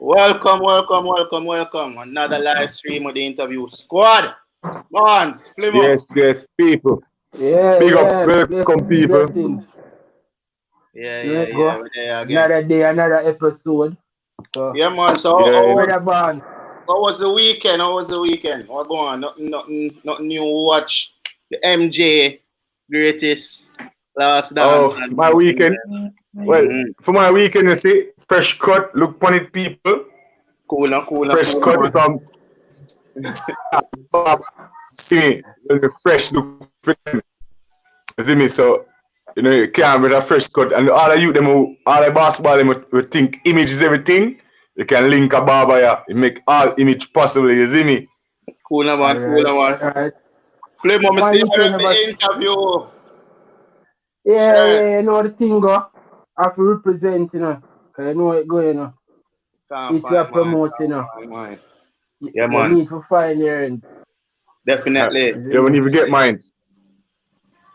Welcome. Another live stream of the interview squad. Bonds, Flimo. Yes, people. Big up, Yeah. welcome, people. Blessings. Let's Yeah. go. We're there again. Another day, another episode. So, Yeah, man. So, Yeah. Brother Bond. how was the weekend? What going on? Nothing new. Watch the MJ greatest last dance. Oh, my weekend. Well, for my weekend, you see, fresh cut, look upon it, people. Cool, Fresh cut man. from see me, fresh look for them. You see me, so you can't with a fresh cut, and all of you them all the basketball them will think image is everything. You can link a barber here, you make all image possible. You see me? Cool, man. Alright. Flimo, me My see weekend the interview. Yeah, you know the thing go. I have to represent, Cause you know it going, If you are promoting, Yeah, you man. need to find your end. Definitely. You won't even get mine.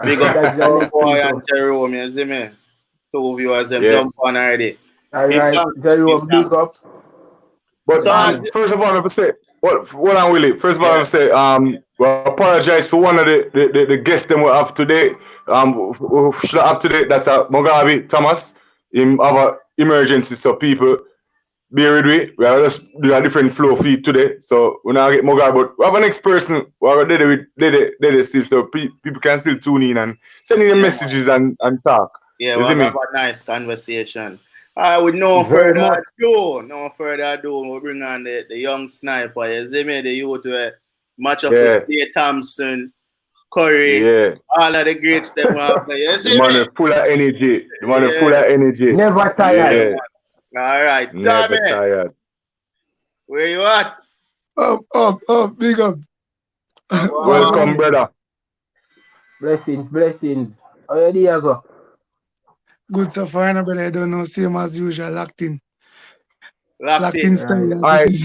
Big up That's the our next boy thing, and Jerome, you see me? Two viewers them Yes. jump on already. Alright, Jerome, big up. But So, first of all, I say, what I'm Willie. First of all, I say, well, apologize for one of the guests them we have today. Who should have today. That's Mugabe Thomas. Him have a emergency, so people bear with me. We are just do a different flow feed today, so we now get Mugabe. But we have a next person. We are Dede still, so people can still tune in and send in messages and talk. yeah, You we'll see me? have a nice conversation. With no Very further much. ado, we'll bring on the young sniper. You see me? The youth will match up Yeah. with Clay Thompson, Curry, Yeah. all of the greats that we have there. You The see man me? is full of energy. The man is Yeah. full of energy. Never tired. Yeah. All right, Never Tommy, tired. where you at? Up, big up. Welcome, brother. Blessings. How you there go? Good so far, no, but I don't know, same as usual, locked in. Locked Locked in. in style. All right.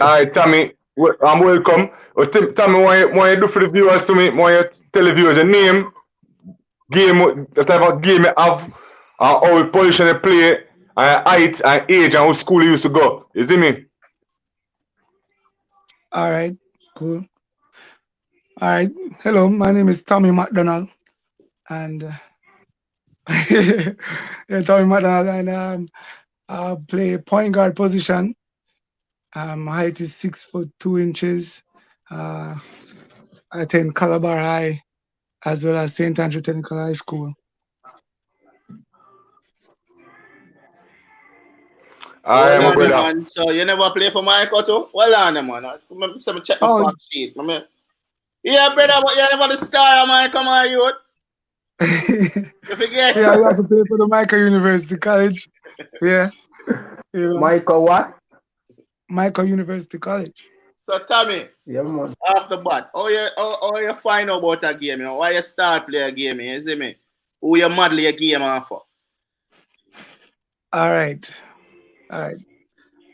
All right, Tommy. I'm welcome. Tommy, what you do for the viewers to me? What you tell the viewers your name, game, the type of game you have, how position you play, height and age, and what school you used to go. You see me? All right, cool. All right. Hello, my name is Tommy Mcdonald. And yeah, Tommy Mcdonald, and I play point guard position. My height is 6'2". I attend Calabar High as well as St. Andrew Technical High School. All right, my brother. Man. So you never play for Michael too? Well on, man. Let me check the fact sheet. Yeah, brother, but you never the star, man. Come on, youth. You forget? Yeah, you have to play for the Michael University College. Yeah. Michael what? Michael University College. So Tommy, Yeah, man. off the bat, how you find out about a game? Why you start play a game? You see me? Who you model your game on for? All right.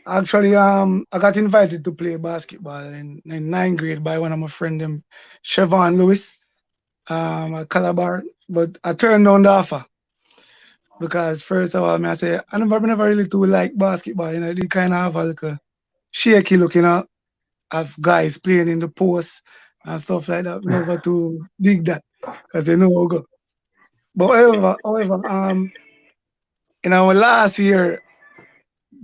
Actually, I got invited to play basketball in ninth grade by one of my friends, Chevon Lewis, at Calabar. But I turned down the offer because first of all, I say I never really too like basketball. They kind of have a like a shaky looking at of guys playing in the post and stuff like that. Never to dig that because they know how go. But however, last year,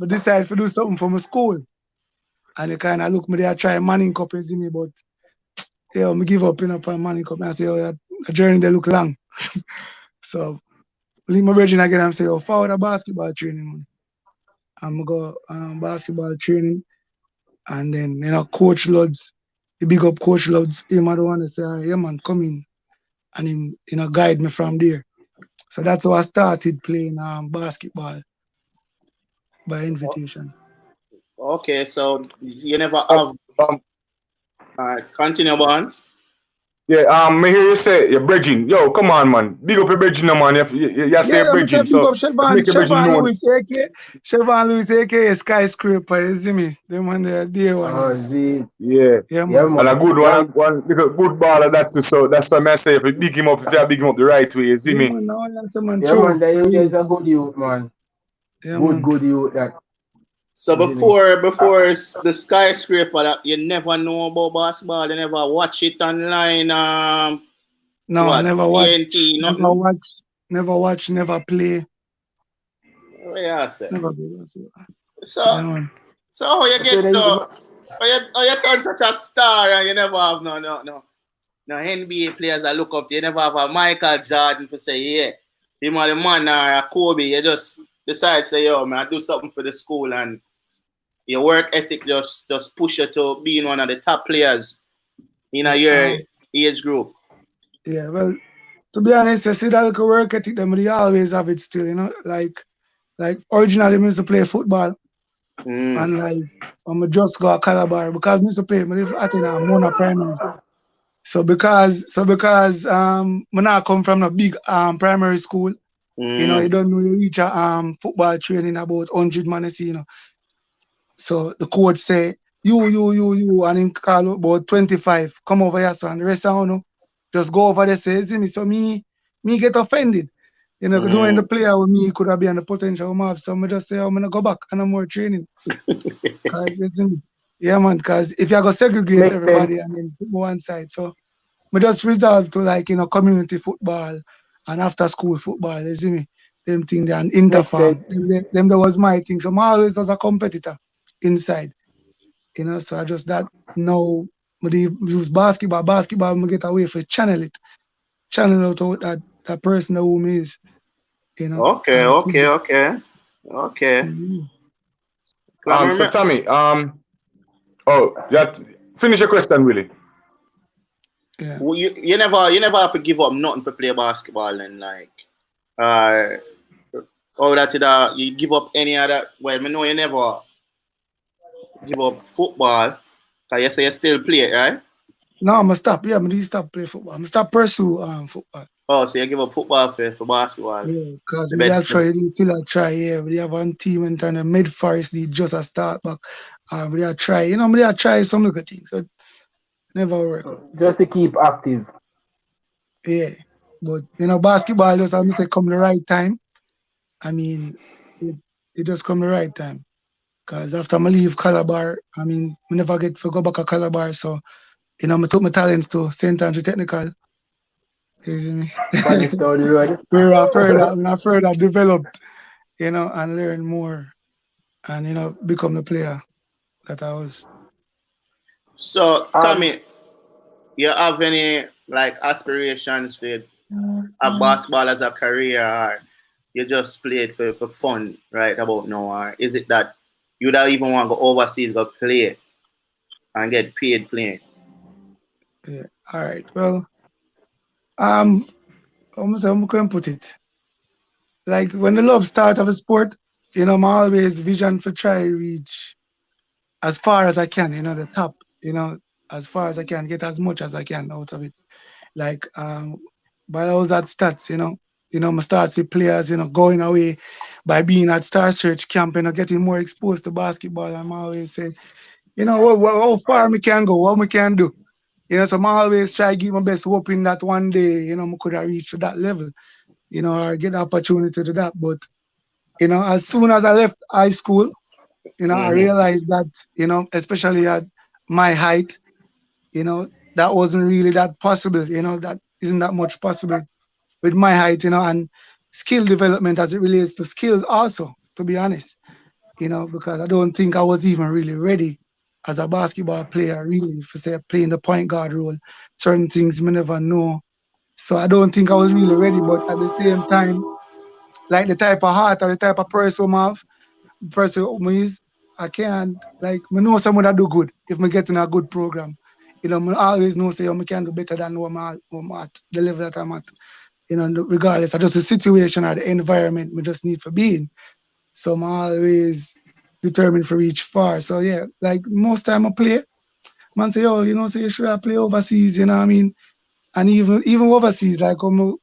I decided to do something for my school. And they kind of look me there, try Manning Cup, you see me, but I give up on Manning Cup. And I say, that journey they look long. So, leave my virgin again and say, forward a basketball training, man. I'm going to go basketball training. And then, Coach Luds, the big up Coach Luds, him I the one to say, yeah, man, come in. And him, guide me from there. So that's how I started playing basketball by invitation. Okay, so you never have. Continue, Bonds. Yeah, me hear you say you're bridging. Yo, come on, man. Big up your bridging, no, man. You say Yeah, I'm bridging, saying big so up let's make your bridging Chevron known. Lewis, aka Skyscraper, you see me? Them on the day one. Yeah. Yeah, Yeah, man. And a man. good Yeah, one, one little good baller that too. So that's why I say if you big him up, if you big him up the right way, you see Yeah, me? man, now that's a man yeah, true, man. for real. There's a good youth, man. Yeah, man. Good youth. That. So You see me? before the skyscraper, that you never know about basketball, you never watch it online. No, I What never TNT, nothing. never play. What you say? Never do that. So Yeah, man. so how you I get said, so? How you turn such a star and you never have no NBA players that look up to you. You never have a Michael Jordan for say, yeah, him or the man or a Kobe. You just decide say, yo, man, I do something for the school and your work ethic just push you to being one of the top players in your age group. Yeah, well, to be honest, I see that like work ethic them they always have it still, like originally I used to play football Mm. and like I'm just go a Calabar because I used to play, I live at in a Mona Primary. So because when I come from a big primary school, you Mm. don't know you reach a football training about 100 man, So the coach say, you, and him call out about 25, come over here, so and the rest of you know, just go over there, say, see me. So me get offended. Knowing the Mm. player with me could have been the potential we have. So I just say, I'm gonna go back and I'm more training. Cause you see me. Yeah, man, because if you go segregate make sense. everybody and then put one side. So we just resolve to like community football and after school football, you see me? Them thing there and Make sense. interfarm. Them that was my thing. So I always was a competitor inside. So I just that now we use basketball, we get away for channel out that person who me is, Okay, and okay, okay, okay. Mhm. So Remember, Tommy, finish your question, Willie. Yeah. you never have to give up nothing for play basketball and like uh or that you give up any other well, I know you never give up football. Cause you say you still play it, right? No, I'm gonna stop. Yeah, I'm gonna stop play football. I'm gonna stop pursue football. Oh, so you give up football for basketball. Yeah, because The we bed, have tried it till I try. Yeah, we have one team and kind of mid forest they just a start back. We have try. We have try some little things. So never work out. Just to keep active. Yeah, but basketball just I say come the right time. I mean, it just come the right time. Cause after I leave Calabar, we never get to go back to Calabar. So I took my talents to St. Andrew Technical. You see me? Spanish down the road. Where I further developed, and learn more and become the player that I was. so Um, Tommy, you have any like aspirations for basketball as a career or you just play it for fun right about now or is it that you don't even want to go overseas go play and get paid playing? Yeah. All right. Well, um, I'm going to put it like when the love start of a sport, I'm always vision for try reach as far as I can, the top, as far as I can, get as much as I can out of it. Like while I was at stats, my start see players, going away by being at Star Search camp, getting more exposed to basketball. I'm always saying, how far we can go, what we can do. So I'm always try to give my best hoping that one day, I could have reached to that level, or get the opportunity to that. But, as soon as I left high school, I Mm-hmm. realized that, especially at my height, that wasn't really that possible, that isn't that much possible with my height, and skill development as it relates to skills also, to be honest, because I don't think I was even really ready as a basketball player, really, for say playing the point guard role. Certain things me never know. So I don't think I was really ready, but at the same time, like the type of heart or the type of person I have, person who is, I can't like me know someone that do good if me get in a good program. Me always know say I can do better than what I'm at, the level that I'm at. Regardless of just the situation or the environment we just need for being. So I'm always determined for reach far. So like most time I play, man say, oh, say you should have play overseas, you know what I mean? And even overseas, like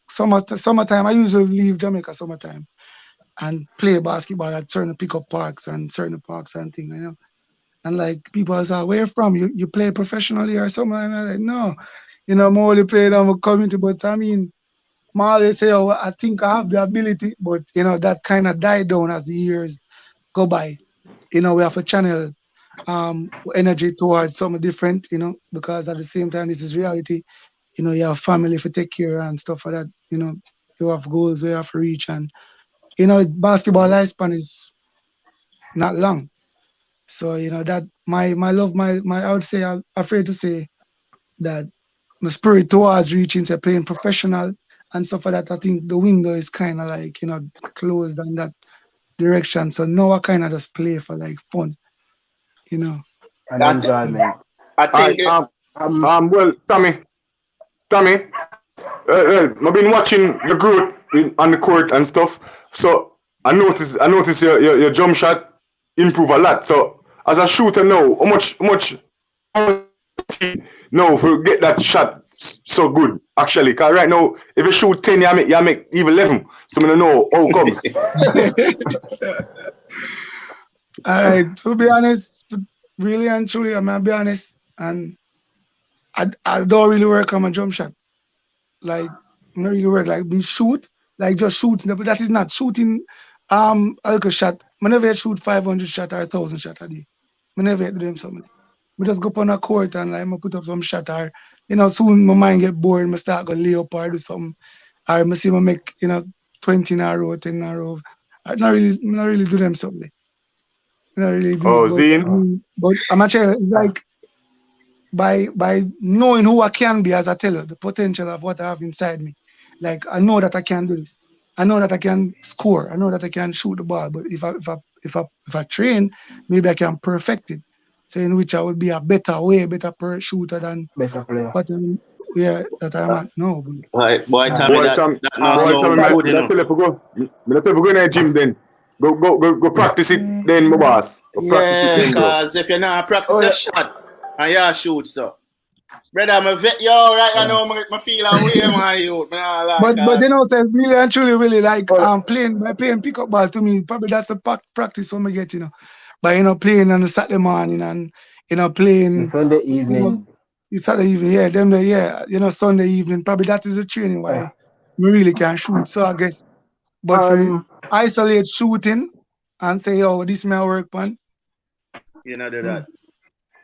summertime, I usually leave Jamaica summertime and play basketball at certain pickup parks and certain parks and things, you know. And like people say, where from? You play professionally or something? And I'm like, no, you know, I'm only playing on my community, but I mean, I always say, oh, I think I have the ability, but you know, that kind of died down as the years go by. You know, we have to channel energy towards something different, you know, because at the same time, this is reality. You know, you have family to take care of and stuff like that. You know, you have goals we have to reach, and you know, basketball lifespan is not long. So you know that my love, my I would say I'm afraid to say that my spirit towards reaching say playing professional and stuff like that. I think the window is kind of like you know closed on that direction. So now I kind of just play for like fun, you know. And I, th- enjoyment. I think Well, Tommy, I've been watching your growth on the court and stuff. So I noticed your jump shot improve a lot. So as a shooter now, how much no to get that shot so good actually? Cause right now if you shoot 10, you make even 11. So I don't know how it comes. All right, to be honest, really and truly, I'm gonna be honest, and I don't really work on my jump shot. Like not really work. Like me shoot, like just shooting, but that is not shooting. A little shot. I never shoot 500 shot or 1,000 shot a day. I never do them something. We just go up on a court and like I put up some shot or you know soon my mind get bored. I start go lay up or do something. Or I see me make you know 20 in a row, 10 in a row. Not really do them something. Not really do it, Oh, but I Zine. mean, but I'm actually it's like by knowing who I can be as I tell you, the potential of what I have inside me. Like I know that I can do this. I know that I can score. I know that I can shoot the ball. But if I train, maybe I can perfect it. So in which I would be a better shooter than Better player. what yeah that I'm at now. boy, Uh, tell me Boy, that Tommy, now boy, sound Tommy, good, you me know. tell you if go in the gym then. Go practice it then, my boss. Go practice it Yeah, then, bro. cause if you're not practice oh a yeah. shot and you shoot, so brother, me vet yo right. I Yeah. know me feel away, man. You, me not like, But you cause know, say really and truly, really like Oh, playing pickup ball to me. Probably that's a practice when we get But you know, playing on a Saturday morning and you know the playing, Sunday you know, evenings. it's Saturday evening, yeah, them day, yeah, you know, Sunday evening. Probably that is a training Uh, why we really can shoot. So I guess, but for um, isolate shooting and say, oh, this may work, man. you know do Hmm. that.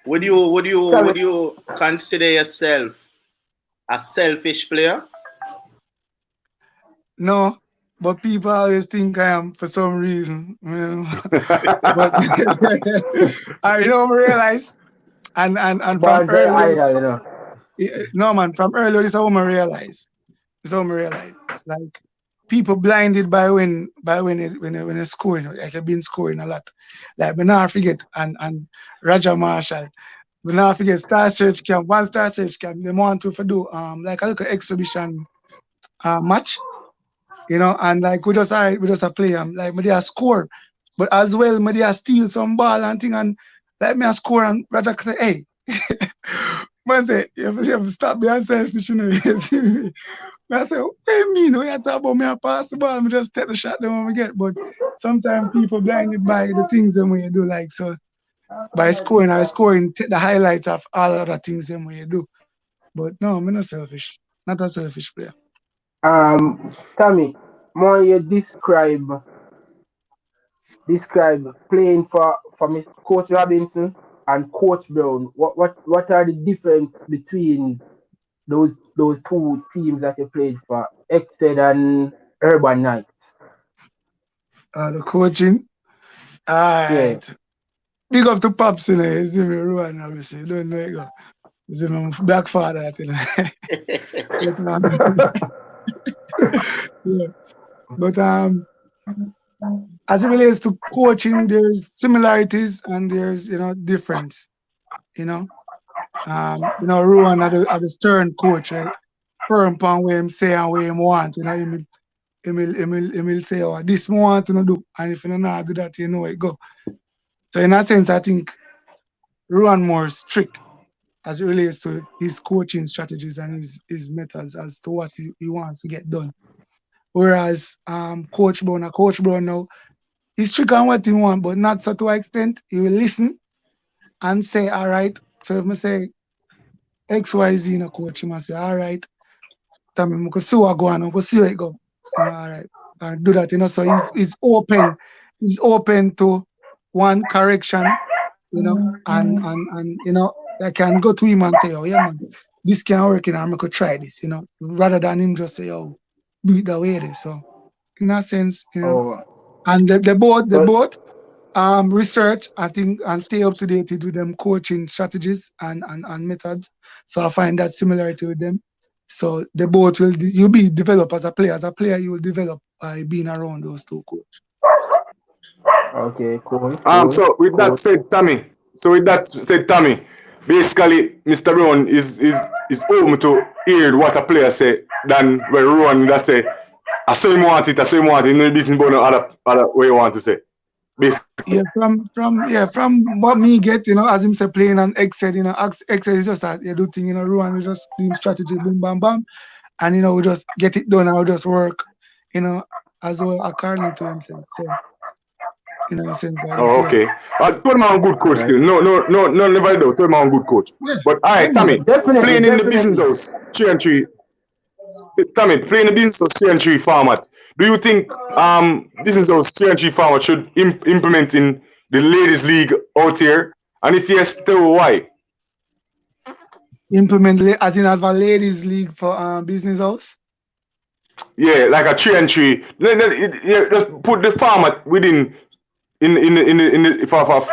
Would Tommy, you consider yourself a selfish player? No, but people always think I am for some reason. You know. But I don't realize, and from born very early. idle, you know. No man, from earlier this is how I realize. This is how I realize. Like people blinded when it scoring. Like I've been scoring a lot. Like but now I forget and Roger Marshall. But now I forget Star Search Camp, one Star Search Camp, they want to for do like a little exhibition match, you know, and like we just alright, we just a play like me they score. But as well, me they steal some ball and thing and like me a score and Roger say, hey, man say, you have to stop being selfish, you know. You see me? I say, what do you mean? When you talk about me, I pass the ball, I just take the shot the when we get. But sometimes people blinded by the things them when you do, like so by scoring, I scoring take the highlights of all other things them when you do. But no, I'm not selfish. Not a selfish player. Tommy, more you describe playing for Mr. Coach Robinson and Coach Brown. What are the difference between those two teams that you played for, Exeter and Urban Knights? The coaching. All Yeah. right. Big up to Pops, you know. You see me, Ruan, obviously. You don't know, you go. You see me, I'm black father, you know. Yeah. But as it relates to coaching, there's similarities and there's difference. Ruan are the stern coach, right? Firm upon what him say and what him want. He will say, oh, this me want to do, and if you not do that, you know it go. So in that sense, I think Ruan more strict as it relates to his coaching strategies and his methods as to what he wants to get done. Whereas Coach Brown now, he's strict on what he wants, but not so to an extent. He will listen and say, all right. So if I say XYZ in a coach, he must say, all right, tell me, I can see what go on, I can see where it go. All right. And do that, so he's open. He's open to one correction, and I can go to him and say, oh yeah, man, this can't work, I could try this, rather than him just say, oh, do it the way it is. So in that sense, and they both research, I think, and stay up to date with them coaching strategies and methods. So I find that similarity with them. So they both you'll be developed as a player. As a player, you will develop by being around those two coaches. Okay, cool. So with that said, Tommy. Basically, Mr. Brown is home to hear what a player say than where Rowan that say, I saw him want it, no business about other way you want to say. Basically. Yeah, from what me get, as him say playing and X said, X is just that you do thing, Rowan we just doing strategy, boom, bam, bam, and we just get it done, and we just work, as well according to himself. So, in a sense, okay. Told man good coach still. No, never doubt. Told man good coach. Yeah, but all right, Tommy, playing in the business house, 3-3. Tommy, playing the business house 3-3 format. Do you think business house 3-3 format should implement in the ladies league out here? And if yes, still why? Implement as in have a ladies league for business house? Yeah, like a 3-3. Just put the format within in the for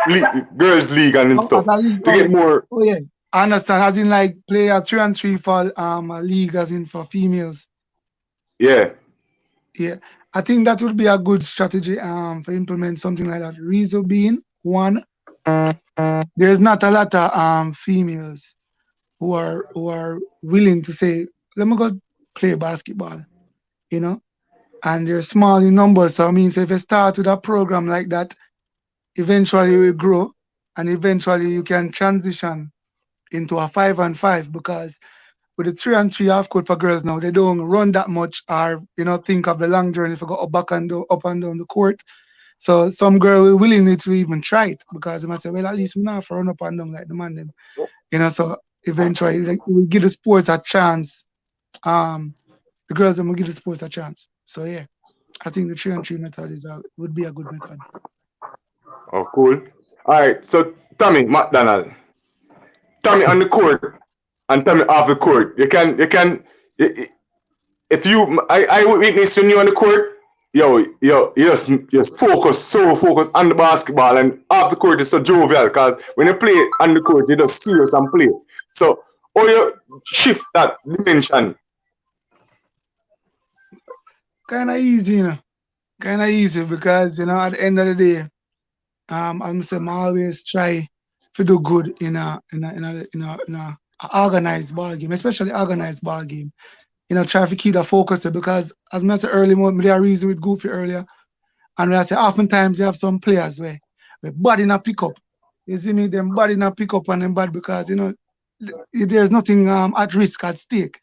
girls league and stuff to get more. Oh yeah, I understand. As in like play a 3-3 for a league, as in for females. Yeah. Yeah, I think that would be a good strategy for implement something like that. Reason being, one, there's not a lot of females who are willing to say, let me go play basketball, and they're small in numbers. So I mean, so if you start with a program like that, eventually it will grow, and eventually you can transition into a 5-on-5, because with the 3-on-3 half court for girls now, they don't run that much or think of the long journey if you go up and down the court. So some girl will willingly to even try it, because they must say, well, at least we not have to run up and down like the man them. So eventually we give the sports a chance. The girls will give the sports a chance. So yeah, I think the 3-on-3 method would be a good method. Oh, cool. All right, so Tommy Mcdonald. Tommy on the court and Tommy off the court. You can if you I witness when you on the court, you just focus on the basketball, and off the court is so jovial, because when you play on the court you just serious and play. So how you shift that dimension? Kinda easy, because at the end of the day, I'm always try to do good in a organized ball game, especially organized ball game. Try to keep the focus there, because as I said earlier, maybe I reason with Goofy earlier, and I say oftentimes you have some players where body not pick up. You see me, them body not pick up on them bad, because there's nothing at risk, at stake.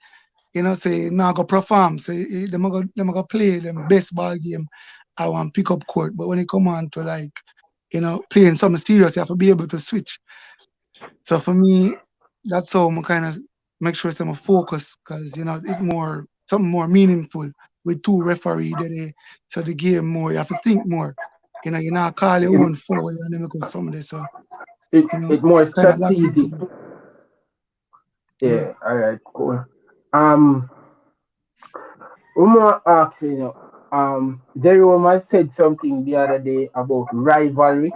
Say now go perform, say them go play them best ball game. I want pick up court, but when it come on to playing something serious, you have to be able to switch. So for me, that's how I'm kind of make sure I'm focused, because it's something more meaningful with two referees there. So the game more, you have to think more. You're not call your own foul and then look at somebody. So it's more strategic. Yeah, all right, cool. We more ask, Jerome has said something the other day about rivalry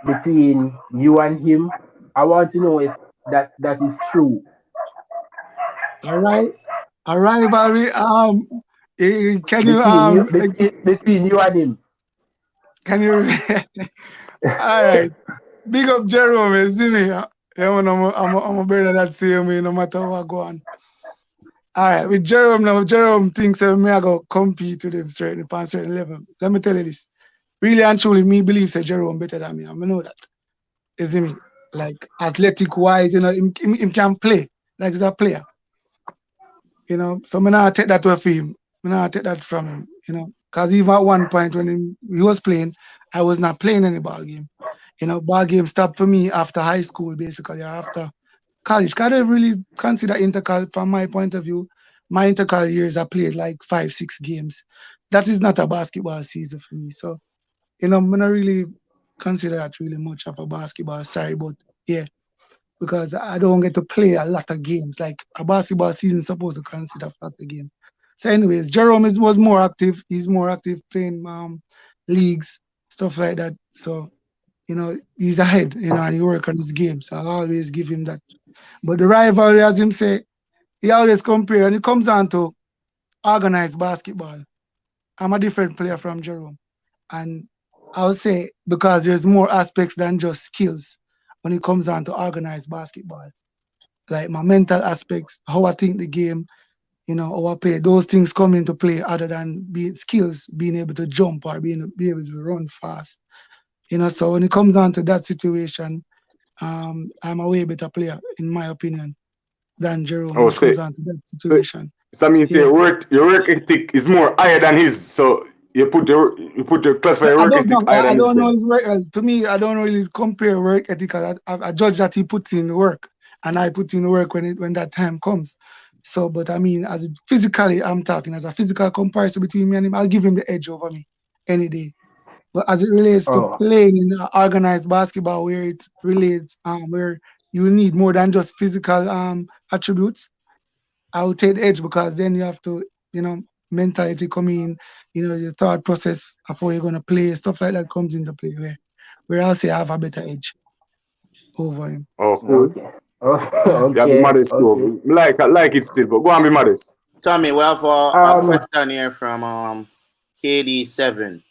between you and him. I want to know if that is true. All right, a rivalry. Can you between you and him? Can you? All right, big up Jerome, see me. Yeah, man, I'm a brother that same way, no matter what go on. All right, with Jerome now, Jerome thinks I go compete with him upon a certain level. Let me tell you this. Really and truly, me believes that Jerome better than me. I know that. You see me? like athletic wise, him can play like he's a player. So I'm not take that away from him. I'm not take that from him, Because even at one point when he was playing, I was not playing any ball game. Ball game stopped for me after high school, basically, or after college. Cause I don't really consider intercal from my point of view. My intercal years I played like 5, 6 games. That is not a basketball season for me. So, I'm not really consider that really much of a basketball. Sorry, but yeah, because I don't get to play a lot of games. Like a basketball season is supposed to consider a lot of games. So, anyways, Jerome was more active. He's more active playing leagues, stuff like that. So, he's ahead, and he work on his game. So I'll always give him that. But the rivalry, as him say, he always compare, and it comes down to organized basketball. I'm a different player from Jerome. And I would say because there's more aspects than just skills when it comes down to organized basketball. Like my mental aspects, how I think the game, how I play, those things come into play other than being skills, being able to jump or be able to run fast. So when it comes down to that situation, I'm a way better player, in my opinion, than Jerome when Oh, it comes say, down to that so, situation. so I mean, say Yeah. your work ethic is more higher than his. So you classify your I work don't ethic know. higher I than his don't know then. his work. To me, I don't really compare work ethic. I judge that he puts in the work, and I put in the work when that time comes. So, but I mean, physically, I'm talking as a physical comparison between me and him. I'll give him the edge over me any day. But as it relates to Oh, playing in organized basketball, where it relates, where you need more than just physical attributes, I will take the edge because then you have to, mentality come in, your thought process of how you're gonna play, stuff like that comes into play where I'll say I have a better edge over him. Oh, cool. okay. Oh, Yeah. You have be okay. modest Okay. too. Like it still, but go and be modest. Tommy, we have a Um, question here from KD7.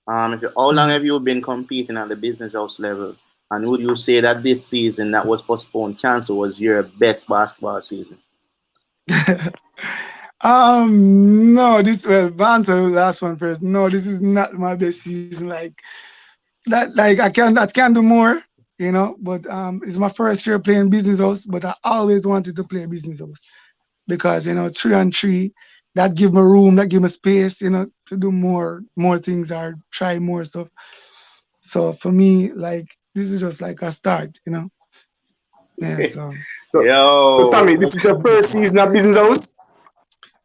How long Mhm. have you been competing at the business house level? And would you say that this season that was postponed, cancelled, was your best basketball season? No, this was answer the last one first. No, this is not my best season. Like that, like I can do more, but it's my first year playing business house, but I always wanted to play business house because 3-on-3 that give me room, that give me space, to do more things or try more stuff. So for me, like this is just like a start. Yeah. So So, so Tommy, Yo, this is your first season at Business House.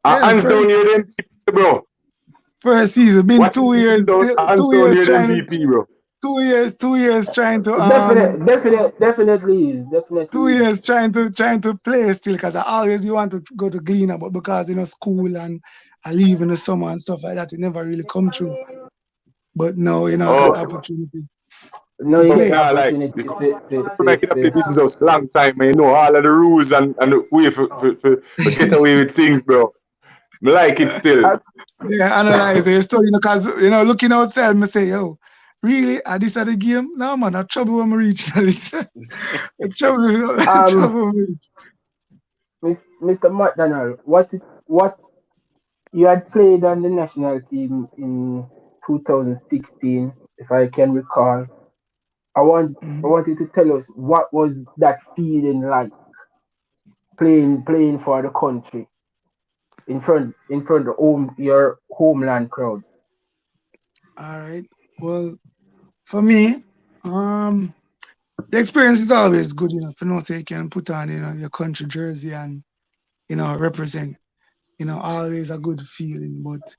yeah, Hands down first here, then, bro. first season been Watching 2 years, Business House, hands two down years here, then trying to VP, bro. 2 years trying to definitely is. two Definitely is. years trying to play still because I always want to go to Gleaner, but because school and I leave in the summer and stuff like that, it never really come true. But no, I got the Oh, opportunity No, to you but get the play. opportunity because to, I can play Business House long time, man. You know all of the rules and the way for get away with things, bro. Me like it still. uh, Yeah, analyze the story, because looking outside, me say, yo, really? Are this at the game? No, man, I trouble when we reach. Trouble, um trouble when we reach. Mr. McDonald, what you had played on the national team in 2016, if I can recall. I Mhm. want you to tell us what was that feeling like playing for the country in front of your homeland crowd. All right. Well, for me, the experience is always good, say you can put on, your country jersey and, represent, always a good feeling. But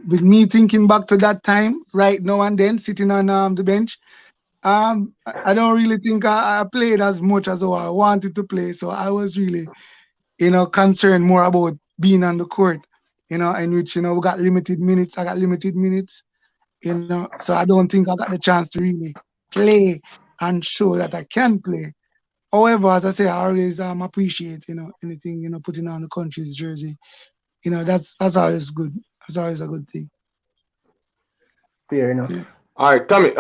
with me thinking back to that time, right now and then, sitting on the bench, I don't really think I played as much as I wanted to play. So I was really, concerned more about being on the court, in which, we got limited minutes. I got limited minutes, so I don't think I got the chance to really play and show that I can play. However, as I say, I always appreciate, anything, putting on the country's jersey. That's always good. That's always a good thing. Fair enough. Yeah. All right, Tommy,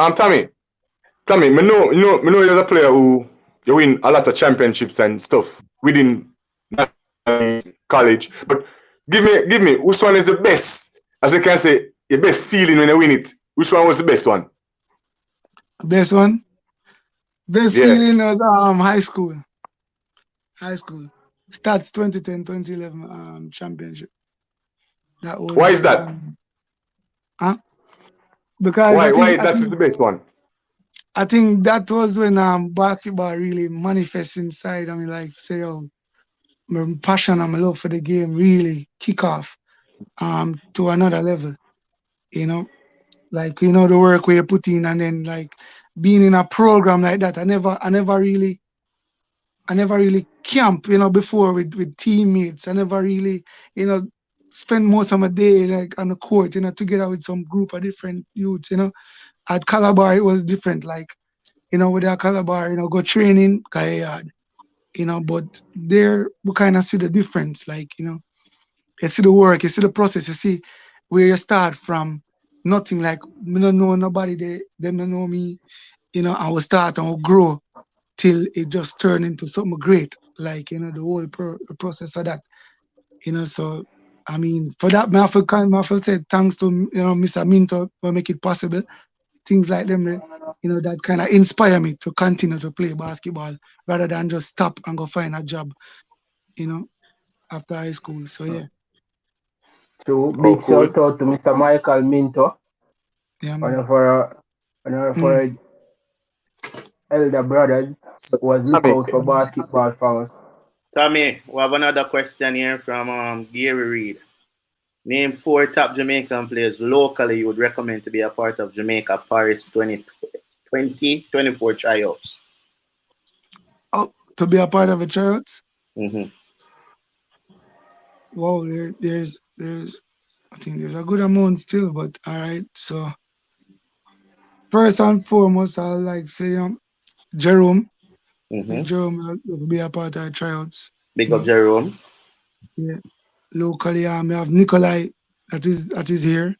me know you're a player who you win a lot of championships and stuff within college. But give me, which one is the best? As you can say, your best feeling when you win it. Which one was the best one? Best one. Best Yeah. feeling was high school. High school. Stats 2010, 2011 championship. That Why was is that? huh? Because Why? Why that is the best one? I think that was when basketball really manifests inside of me, like say my passion and my love for the game really kick off to another level, you know. Like the work we put in and then like being in a program like that. I never really camp, before with teammates. I never really, spend most of my day like on the court, together with some group of different youths. At Calabar it was different. Like, with our Calabar, go training, kind hard, but there we kind of see the difference. Like, you see the work, you see the process, you see where you start from nothing. Like, me don't know nobody, them don't know me, I will start and will grow till it just turn into something great. Like, the whole process of that, so I mean, for that, I have to say thanks to, Mr. Minto for make it possible. Things like them, that kind of inspire me to continue to play basketball rather than just stop and go find a job, you know, after high school. So yeah, So Oh, big cool. shout out to Mr. Michael Minto, yeah, one man. of our elder brothers who was look Sammy, out for basketball for us. Tommy, we have another question here from Gary Reed. Name 4 top Jamaican players locally you would recommend to be a part of Jamaica Paris 2024 tryouts. Oh, to be a part of a tryout. Mm-hmm. Wow, there's I think there's a good amount still, but all right. So first and foremost, I like say Jerome. Mm-hmm. Jerome will be a part of the tryouts. Big You up know, Jerome. yeah. Locally, we have Nikolai that is here.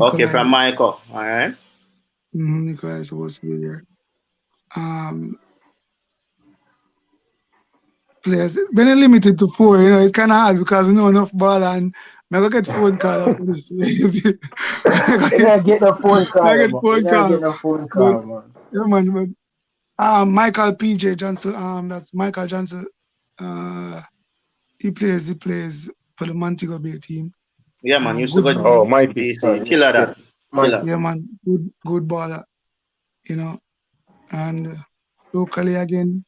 Okay, from Nikolai, Michael. All right. Nikolai is supposed to be here. Um, Players when it's limited to four, it's kind of hard because enough ball and I go get phone call after this. You not get no phone I call, get man. You phone not call, get no phone but call, man. yeah, man. But Michael PJ Johnson, that's Michael Johnson. Uh, he plays for the Montego Bay team. Yeah, man. Used to Good go oh, baller, Mikey. GC. Yeah, Killer yeah. that. Killer. Mikey. yeah, man. Good baller, you know. And locally again,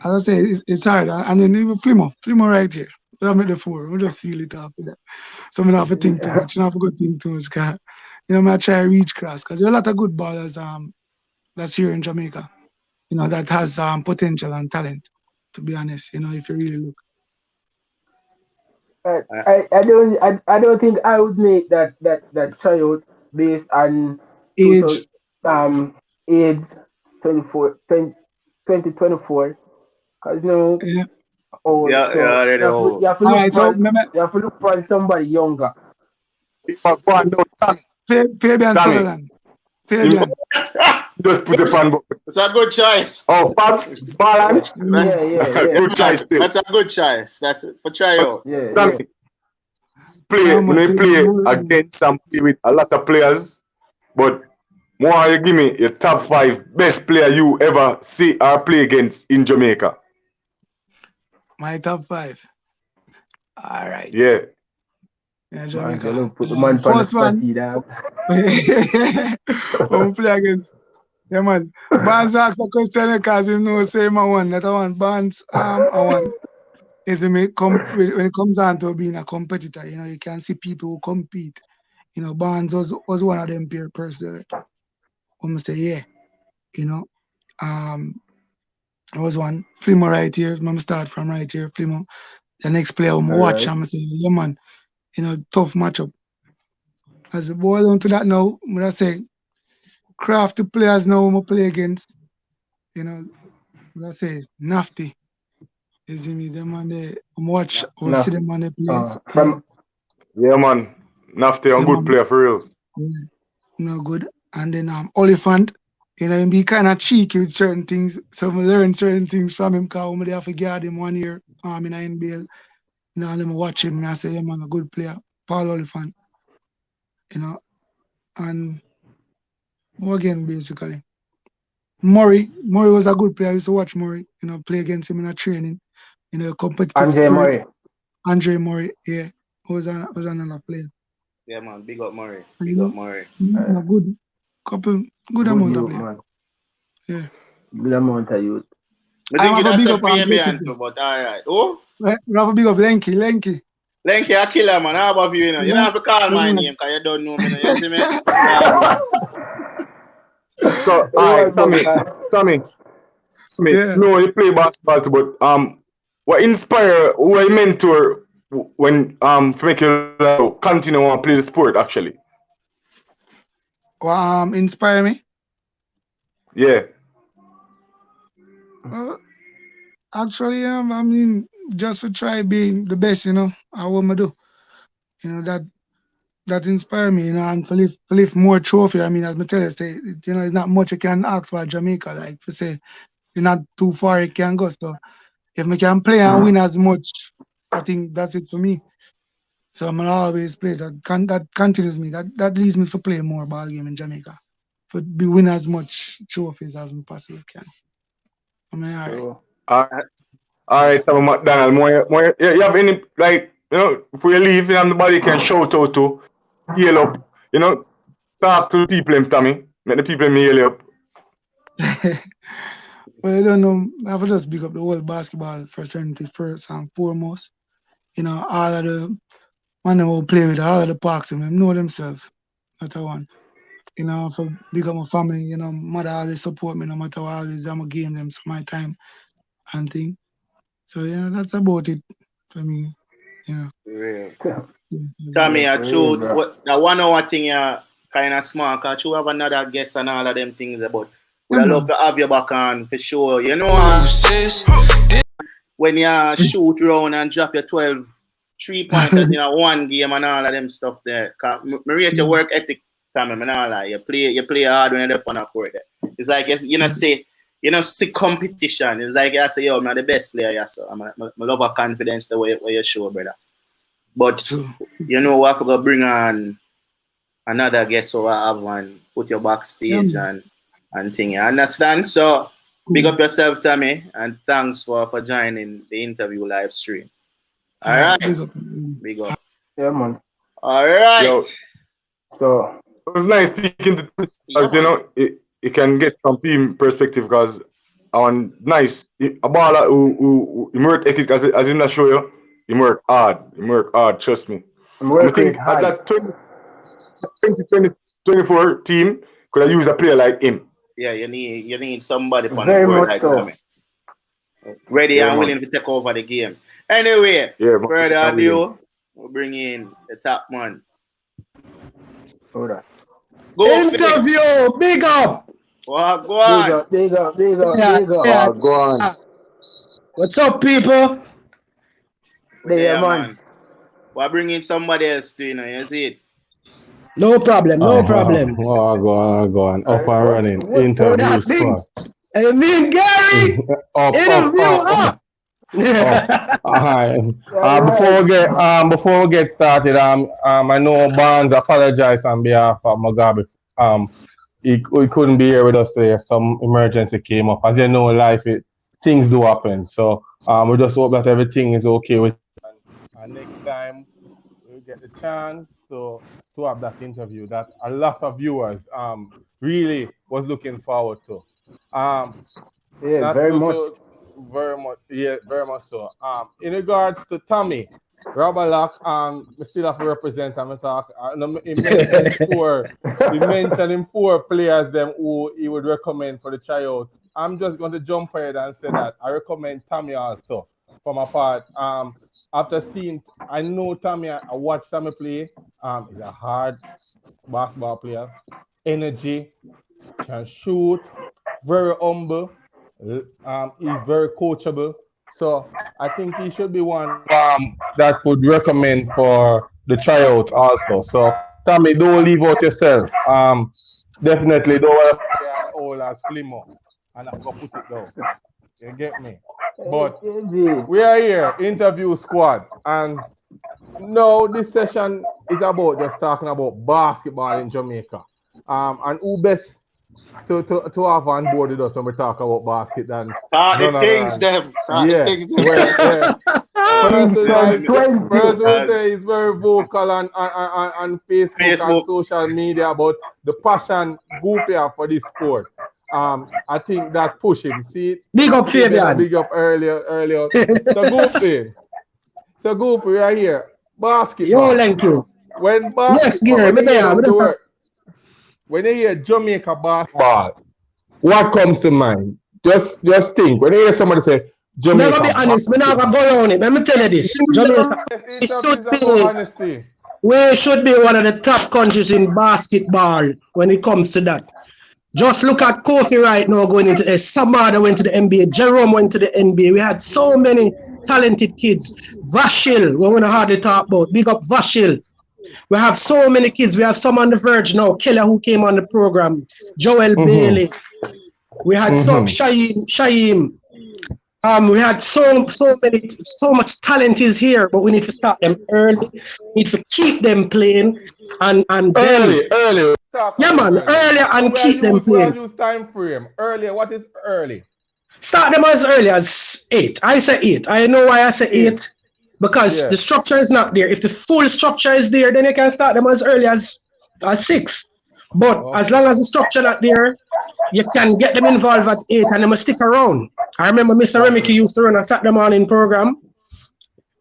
as I say, it's hard. And then even Plymouth right here. I make the four. We'll just seal it after that. So I don't have to think too much. I don't have to go think too much. Cause, I try to reach cross. Because there are a lot of good ballers that's here in Jamaica, that has potential and talent, to be honest, if you really look. Uh, I don't think I would make that tryout based on two Age, thousand AIDS 24 2024 because yeah. old, yeah, so already you old. have to All look right, so for remember, somebody younger. Go on, no, Fabian Sammy. Sutherland. You Fabian. just put the pan. It's a good choice. Oh, Fabs, balance. Mm, Yeah. Good choice still. That's a good choice. That's it for tryout. Sammy, yeah, play, man, when you play Fabian. against and play with a lot of players, but more you give me your top 5 best player you ever see or play against in Jamaica. My top five. All right. Yeah. Yeah, Man, you Jamaica. know, put the man on the First one. spotty, dog. When we play against. Yeah, man. Barnes asked the question because he knows same I one. That I want Barnes I want. Is when it comes down to being a competitor, you can see people who compete. Barnes was one of them peer person. I'm say, yeah, you know. Um there was one. Flimo right here. I'm start from right here. Flimo. The next player I'm All watch, right. I'm say, yeah man, tough matchup. As the boy on to that now, I'm gonna say crafty players now I'm play against, you know, let's say Nafty. You see me, them on the watch or No, see them on the play. Yeah, from Yeah, man. Nafty a yeah, good man. player for real. Yeah, no good. And then Oliphant, he be kind of cheeky with certain things. So I learn certain things from him because they have to guard him 1 year in the NBL. Let me watch him and I say, yeah, man, a good player. Paul Oliphant, you know. and again basically. Murray was a good player. I used to watch Murray, play against him in a training, competitive Andre spirit. Murray. Andre Murray, yeah, was another player. Yeah, man. Big up Murray. And Big up Murray. a good couple, good amount of youth, players. man. Yeah. Good amount of youth. I think have a that's big a up on Fabian Lenky. too, but alright. Oh? I have a big up Lenky. Lenky a killer, man. How about you, You don't have to call my name because you don't know me. You see me? Yeah. So, alright, Tommy, Yeah. no, you play basketball too, but what inspire, who are your mentor when to make you continue and play the sport actually? Inspire me. Yeah. Actually, I mean, just for try being the best, I what I do. That inspire me, and to lift more trophy. I mean, as I tell you, say, it's not much you can ask for Jamaica. Like, to say, you're not too far you can go. So, if we can play and win as much, I think that's it for me. So I'm gonna always play. That continues me. That leads me to play more ball game in Jamaica. To be win as much trophies as we possibly can. I mean, all right. Alright, Tommy McDonald, you have any, like, before you leave, nobody you can shout out to, heal up, talk to the people, Tommy, make the people heal you up. Well, I don't know. I have to just big up the whole basketball fraternity first and foremost. All of the man who play with all of the parks, them know themselves. Not a one. For big up my family, mother always support me no matter what. Always I'm gonna give them some my time and thing. So that's about it for me. Yeah. Real. Yeah. Tommy, I Real, true. bro. What the 1 hour thing you kind of smart. Cause you have another guest and all of them things about. Would Yeah, I love man. to have you back on for sure. When you shoot round and drop your 12 3-pointers in a one game and all of them stuff there. Cause me rate your work ethic, Tommy. Me not lie. You play hard when you're up on a court. It's like see competition. It's like you say, yo, I'm the best player. Yeah, so I love a confidence the way you show, brother. But True. we have to go bring on another guest so I have one, put your backstage and thing. You understand? So big up yourself, Tommy, and thanks for joining the interview live stream. All right. Big up. Big up. Yeah, man. All right. Yo, So, it was nice speaking to you, Yeah, because, it can get from team perspective, because on nice, a baller who work ethic, as in I show you, he work hard, trust me. I'm I working think hard. at that 2024 team could have used a player like him. Yeah, you need somebody on the Very court much like so. Tommy. Ready Yeah, and man. willing to take over the game. Anyway, Yeah, man. further ado, we'll bring in the top man. Hold on. Go Phil. Interview, big up. Go on. Big up. Yeah. Go on. What's up, people? Yeah, man. We'll bring in somebody else too, you see it? No problem. Go on. Up and running. Interview squad. I mean, Gary. Interview up. Alright. Before we get started, I know Barnes apologized on behalf of Mugabe. He couldn't be here with us today. Some emergency came up. As you know, life things do happen. So we just hope that everything is okay with. And next time we get the chance to have that interview that a lot of viewers really was looking forward to. Yeah, very much. Very much so. In regards to Tommy, Robert Lock, we still have to represent him. He mentioned him 4 players them who he would recommend for the tryout. I'm just going to jump ahead and say that I recommend Tommy also for my part. After seeing, I know Tommy, I watched Tommy play. He's a hard basketball player, energy, can shoot, very humble. He's very coachable. So I think he should be one that could recommend for the tryout also. So Tommy, don't leave out yourself. Definitely don't want to play as old as Flimo and I go put it down. You get me? But we are here, interview squad, and no, this session is about just talking about basketball in Jamaica. And who best to have on board with us when we talk about basket than The things them. yeah. The things Person who say he's very vocal on Facebook and social media about the passion Goofy have for this sport. I think that push him. See, big up Fabian. Big up earlier. So Goofy right here. Basketball. Yo, thank you. When basketball, when you hear Jamaica basketball, what comes to mind? Just think. When you hear somebody say Jamaica, I'm be honest, I'm not gonna go on it. Let me tell you this. Jamaica, we should be one of the top countries in basketball when it comes to that. Just look at Kofi right now going into the Samada went to the NBA, Jerome went to the NBA. We had so many talented kids. Vashil, we're gonna hardly talk about. Big up Vashil. We have so many kids. We have some on the verge now. Keller who came on the program. Joel Bailey. We had some Shaim. We had so much talent is here, but we need to start them early. We need to keep them playing and early. Yeah, man, earlier and keep them playing. Use time frame. Earlier, what is early? Start them as early as 8. I say 8. I know why I say 8. Because the structure is not there. If the full structure is there, then you can start them as early as 6. But as long as the structure not there, you can get them involved at 8 and they must stick around. I remember Mr. Remeke used to run a Saturday morning program.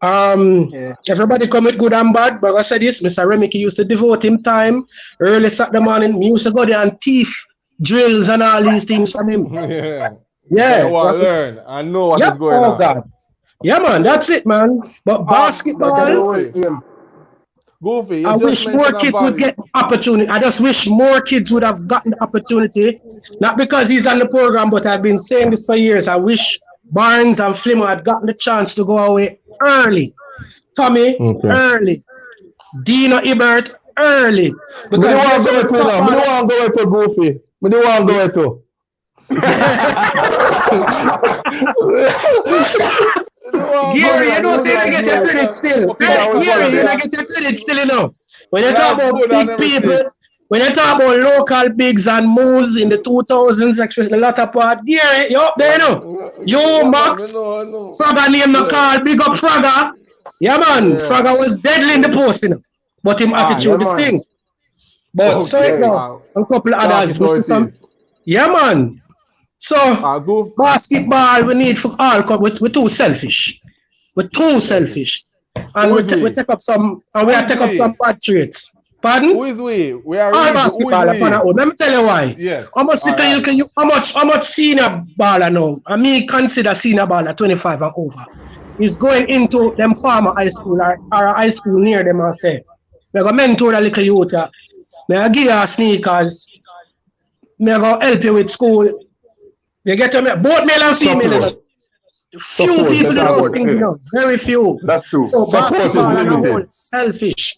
Everybody come with good and bad, but I said this, Mr. Remeke used to devote him time early Saturday morning. We used to go there and teach drills and all these things from him. I want to learn. I know what is going on. God. Yeah, man, that's it, man. But basketball, Goofy, I wish more kids would get opportunity. I just wish more kids would have gotten the opportunity. Not because he's on the program, but I've been saying this for years. I wish Barnes and Flimmer had gotten the chance to go away early. Tommy, early. Dino Ibert, early. Because I don't want to go to Goofy. I don't want to go to. Gary, you don't say you get your credit still. Gary, you don't get your credit still, you know. When you talk about big people, when you talk about local bigs and moves in the 2000s, especially the latter part, Gary, you up there, you know. You, Max, Fragga name the call, big up Fragga. Yeah, man, Fragga was deadly in the post, you know. But him attitude is thing. But so it now, a couple of others. Yeah, man. So, basketball, we need for all, we're too selfish. We're too selfish. And we take up some, and we take up some bad traits. Pardon? Who is we? We are all basketball. Let me tell you why. Yes. How much senior baller now? I mean, consider senior baller 25 and over. Is going into them farmer high school or a high school near them and say, we're going to mentor a little youth. May I give you sneakers. May I go help you with school. You get to me, both male and female. Few people do those things, you know. Very few. That's true. So basketball is selfish.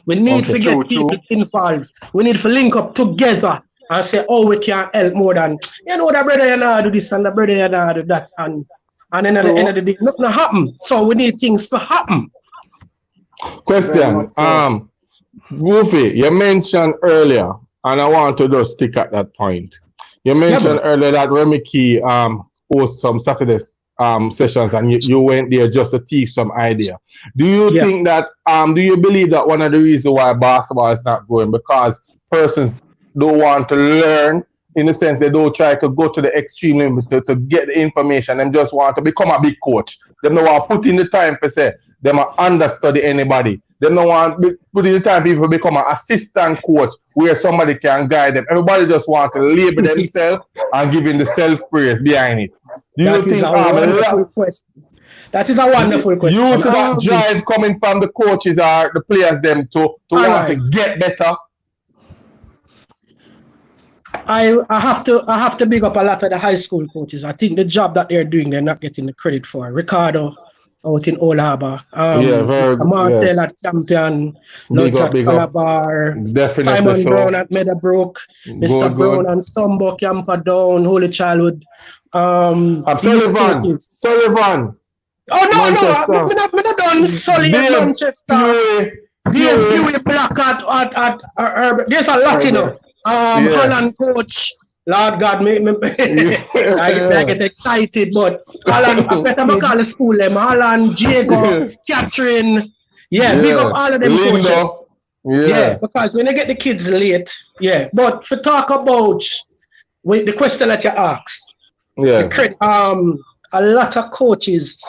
We need to get people involved. We need to link up together and say, oh, we can help more than, you know, the brother you know do this and the brother you know do that. And then at the end of the day, nothing happen. So we need things to happen. Question. Goofy, you mentioned earlier, and I want to just stick at that point. You mentioned earlier that Remeke hosts some Saturday sessions, and you went there just to teach some idea. Do you think that, do you believe that one of the reasons why basketball is not going, because persons don't want to learn, in the sense they don't try to go to the extreme limit to get the information, and just want to become a big coach. They don't want to put in the time for say, they might understudy anybody. They don't want to put in the time people become an assistant coach where somebody can guide them. Everybody just want to label themselves and giving the self-praise behind it. Do you think that is a wonderful question. You see that drive coming from the coaches or the players them to want to get better? I have to big up a lot of the high school coaches. I think the job that they're doing, they're not getting the credit for. Ricardo out in Old Harbour, Mr. Martel at Champion, Lutz at Calabar, Simon Brown at Meadowbrook, Mr. Brown and Stumbo, Camperdown, Holy Childhood. Sullivan. Oh no, I'm not done. Sully at Manchester. Dave Black at there's a lot, you know. Holland coach. Lord God, I get excited, but Holland, I better call the school them. Holland, Diego, Catherine. Yeah, big up all of them coaches. Yeah, because when they get the kids late, but for talk about with the question that you asked, a lot of coaches,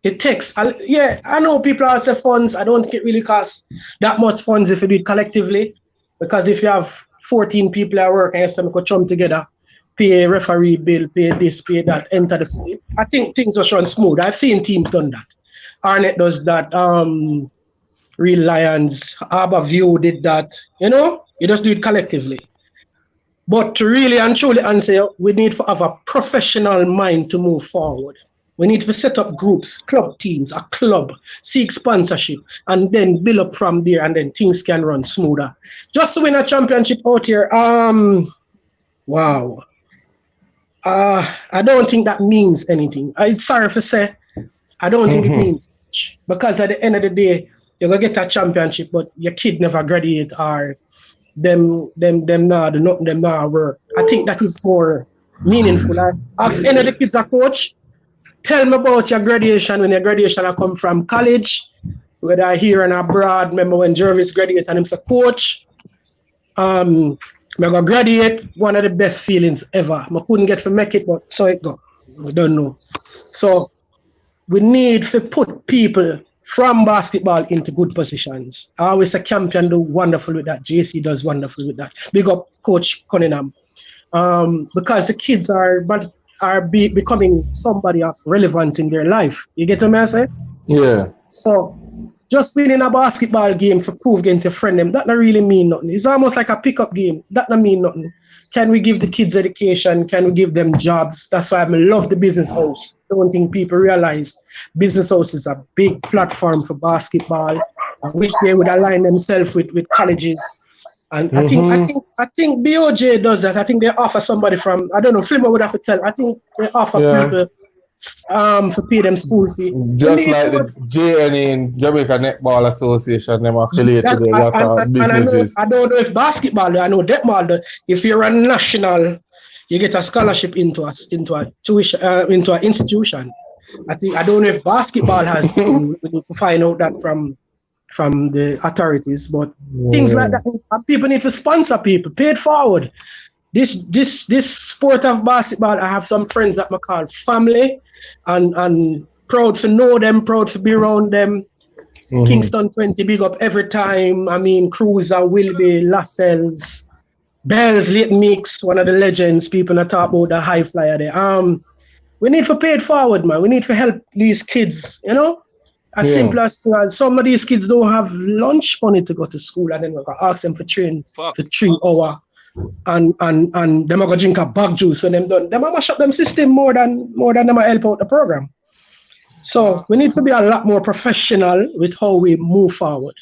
it takes, I know people are saying funds, I don't think it really costs that much funds if you do it collectively, because if you have 14 people at work and you could chum together, pay a referee bill, pay this, pay that, enter the, I think things are run smooth. I've seen teams done that. Arnett does that, Real Lions, Harbour View did that, you know, you just do it collectively. But to really and truly answer, we need to have a professional mind to move forward. We need to set up groups, club teams, a club, seek sponsorship, and then build up from there, and then things can run smoother. Just to win a championship out here, wow. I don't think that means anything. It's sorry to say, I don't think it means much. Because at the end of the day, you're going to get a championship, but your kid never graduate or them now work. I think that is more meaningful. I ask any of the kids a coach, tell me about your graduation, when your graduation I come from college, whether here and abroad. Remember when Jervis graduated and him's a coach. I'm gonna graduate, one of the best feelings ever. I couldn't get to make it, but so it go. We don't know. So we need to put people from basketball into good positions. I always say Campion do wonderful with that. JC does wonderful with that. Big up Coach Cunningham. Because the kids are becoming somebody of relevance in their life. You get what I say? Yeah. So just winning a basketball game for prove against your friend them, that don't really mean nothing. It's almost like a pickup game. That don't mean nothing. Can we give the kids education? Can we give them jobs? That's why I love the business house. I don't think people realize business house is a big platform for basketball. I wish they would align themselves with colleges. And I think BOJ does that. I think they offer somebody from, I don't know, Flimmer would have to tell. I think they offer people to pay them school fee. Just like the JNE in Jamaica Netball Association, them affiliated to the businesses. I don't know if basketball, I know netball. If you're a national, you get a scholarship into an institution. I don't know if basketball has. We need to find out that from the authorities, but things like that. People need to sponsor people, pay it forward. This sport of basketball, I have some friends that I call family, and proud to know them, proud to be around them. Kingston 20, big up every time. I mean, Cruiser, Wilby, Lascelles, Bells, Late Mix, one of the legends. People that talk about the high flyer there. We need to pay it forward, man. We need to help these kids, you know? As simple as some of these kids don't have lunch money to go to school, and then we're going to ask them for train for 3 hours. And them are going to drink a bag juice when them done. Them are mash up them system more than them are help out the program. So we need to be a lot more professional with how we move forward.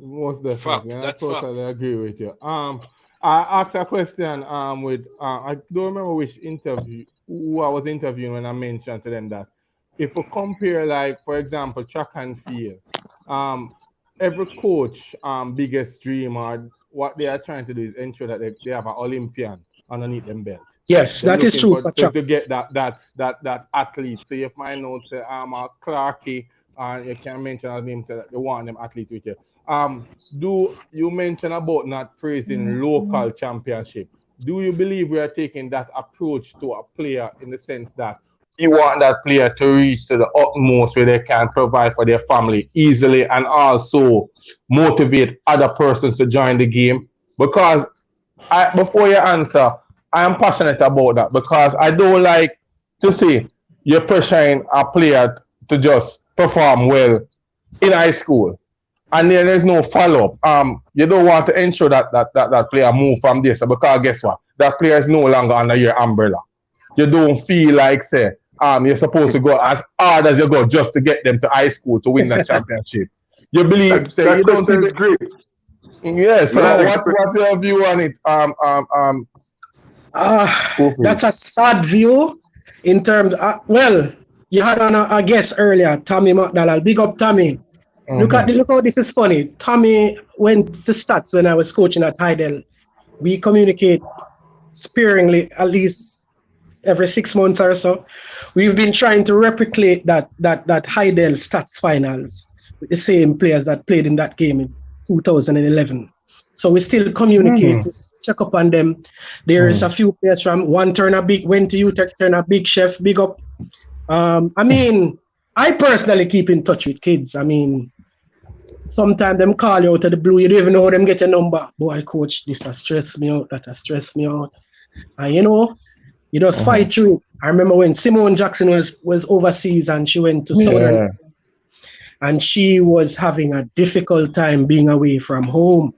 Most definitely. I totally agree with you. I asked a question with I don't remember which interview who I was interviewing when I mentioned to them that if we compare, like, for example, track and field, every coach biggest dream or what they are trying to do is ensure that they have an Olympian underneath them belt. Yes, that is true for to get that athlete. So if my notes say Clarkey, you can mention his name, so that you want them athlete with you. Do you mention about not praising local championship? Do you believe we are taking that approach to a player in the sense that you want that player to reach to the utmost where they can provide for their family easily and also motivate other persons to join the game? Because before you answer, I am passionate about that because I don't like to see you're pressuring a player to just perform well in high school and then there's no follow-up. You don't want to ensure that player move from this because guess what? That player is no longer under your umbrella. You don't feel like, say, you're supposed to go as hard as you go just to get them to high school to win that championship. You believe, say, you don't think it's great. Yes. Yeah, so what's your view on it? That's a sad view in terms. Well, you had on a guest earlier, Tommy Mcdonald. Big up, Tommy. Look how this is funny. Tommy went to stats when I was coaching at Heidel. We communicate sparingly at least every 6 months or so. We've been trying to replicate that Heidel stats finals with the same players that played in that game in 2011. So we still communicate, we check up on them. There's a few players from one Turner Big, went to UTech, Turner Big Chef, big up. I mean, I personally keep in touch with kids. I mean, sometimes them call you out of the blue, you don't even know how them get your number. Boy, coach, this has stressed me out, that has stressed me out. And you know, you just fight through it. I remember when Simone Jackson was overseas and she went to Southern and she was having a difficult time being away from home.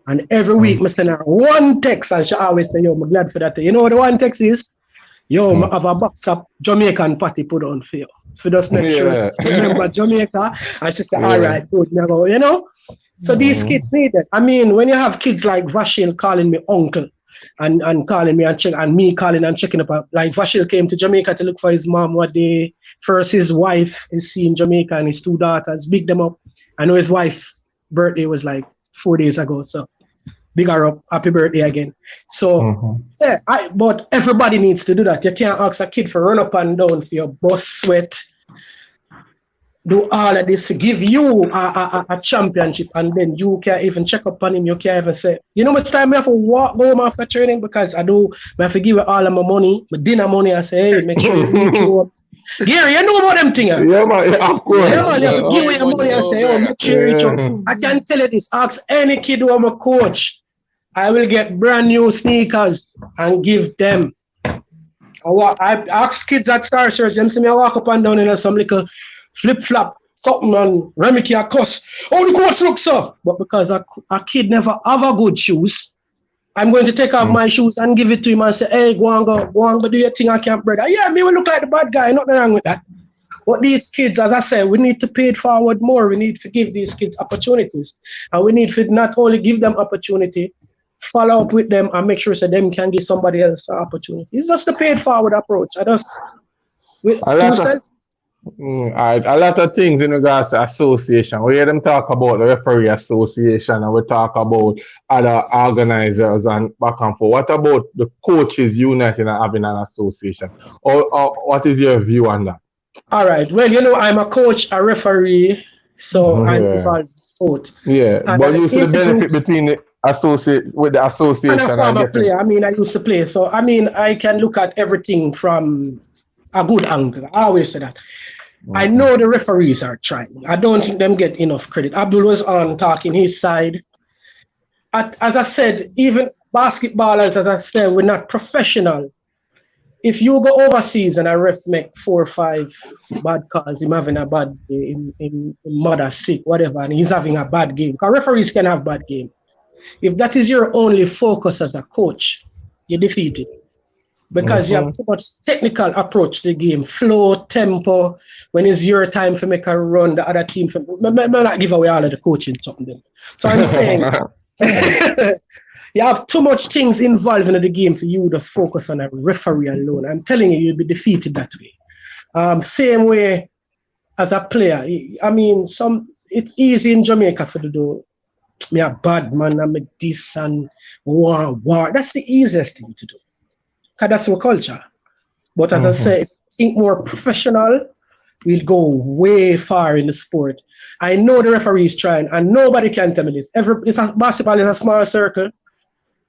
And every week, I send her one text and she always say, yo, I'm glad for that. You know what the one text is? Yo, I have a box of Jamaican patty put on for you. For just make sure she remember Jamaica. And she said, all right, good, you know? So these kids need it. I mean, when you have kids like Vashil calling me uncle and calling me and check and me calling and checking up, like Vashil came to Jamaica to look for his mom one day. First, his wife is seeing Jamaica and his 2 daughters, big them up. I know his wife's birthday was like 4 days ago, so big her up, happy birthday again. So, but everybody needs to do that. You can't ask a kid for run up and down for your bus sweat, do all of this, give you a championship, and then you can't even check up on him. You can't even say, you know, much time I have to walk home after training because I have to give you all of my money, my dinner money. I say, hey, make sure you reach home. Gary, you know about them things. Yeah, man, of course. Yeah, man, you give me your money and say, oh, make sure you reach home. I can tell you this, ask any kid who I'm a coach, I will get brand new sneakers and give them. I ask kids at Star Search, them see me walk up and down in some little flip-flop, something and Remike a cuss. Oh, the coach looks so. But because a kid never have a good shoes, I'm going to take off my shoes and give it to him and say, hey, go on, but do your thing at camp, brother. Yeah, me will look like the bad guy, nothing wrong with that. But these kids, as I said, we need to pay it forward more. We need to give these kids opportunities. And we need to not only give them opportunity, follow up with them and make sure that them can give somebody else an opportunity. It's just the paid forward approach. A lot of things in regards to association. We hear them talk about the referee association and we talk about other organizers and back and forth. What about the coaches uniting and having an association? Or what is your view on that? All right. Well, you know, I'm a coach, a referee, so I'm involved in sport. Yeah, and but you see the benefit between the association and a former player. I mean, I used to play, so I mean, I can look at everything from a good angle. I always say that. I know the referees are trying. I don't think them get enough credit. Abdul was on talking his side. As I said, even basketballers, as I said, we're not professional. If you go overseas and a ref make 4 or 5 bad calls, him having a bad day, in mother sick, whatever, and he's having a bad game. Because referees can have bad game. If that is your only focus as a coach, you're defeated. Because you have too much technical approach to the game, flow, tempo. When it's your time to make a run, the other team, may not give away all of the coaching something. So I'm saying, you have too much things involved in the game for you to focus on a referee alone. I'm telling you, you'll be defeated that way. Same way as a player. I mean, it's easy in Jamaica for to do. Me a bad man, I make this and war. That's the easiest thing to do. Because that's our culture. But as I say, if you think more professional, we'll go way far in the sport. I know the referee is trying, and nobody can tell me this. Basketball is a small circle.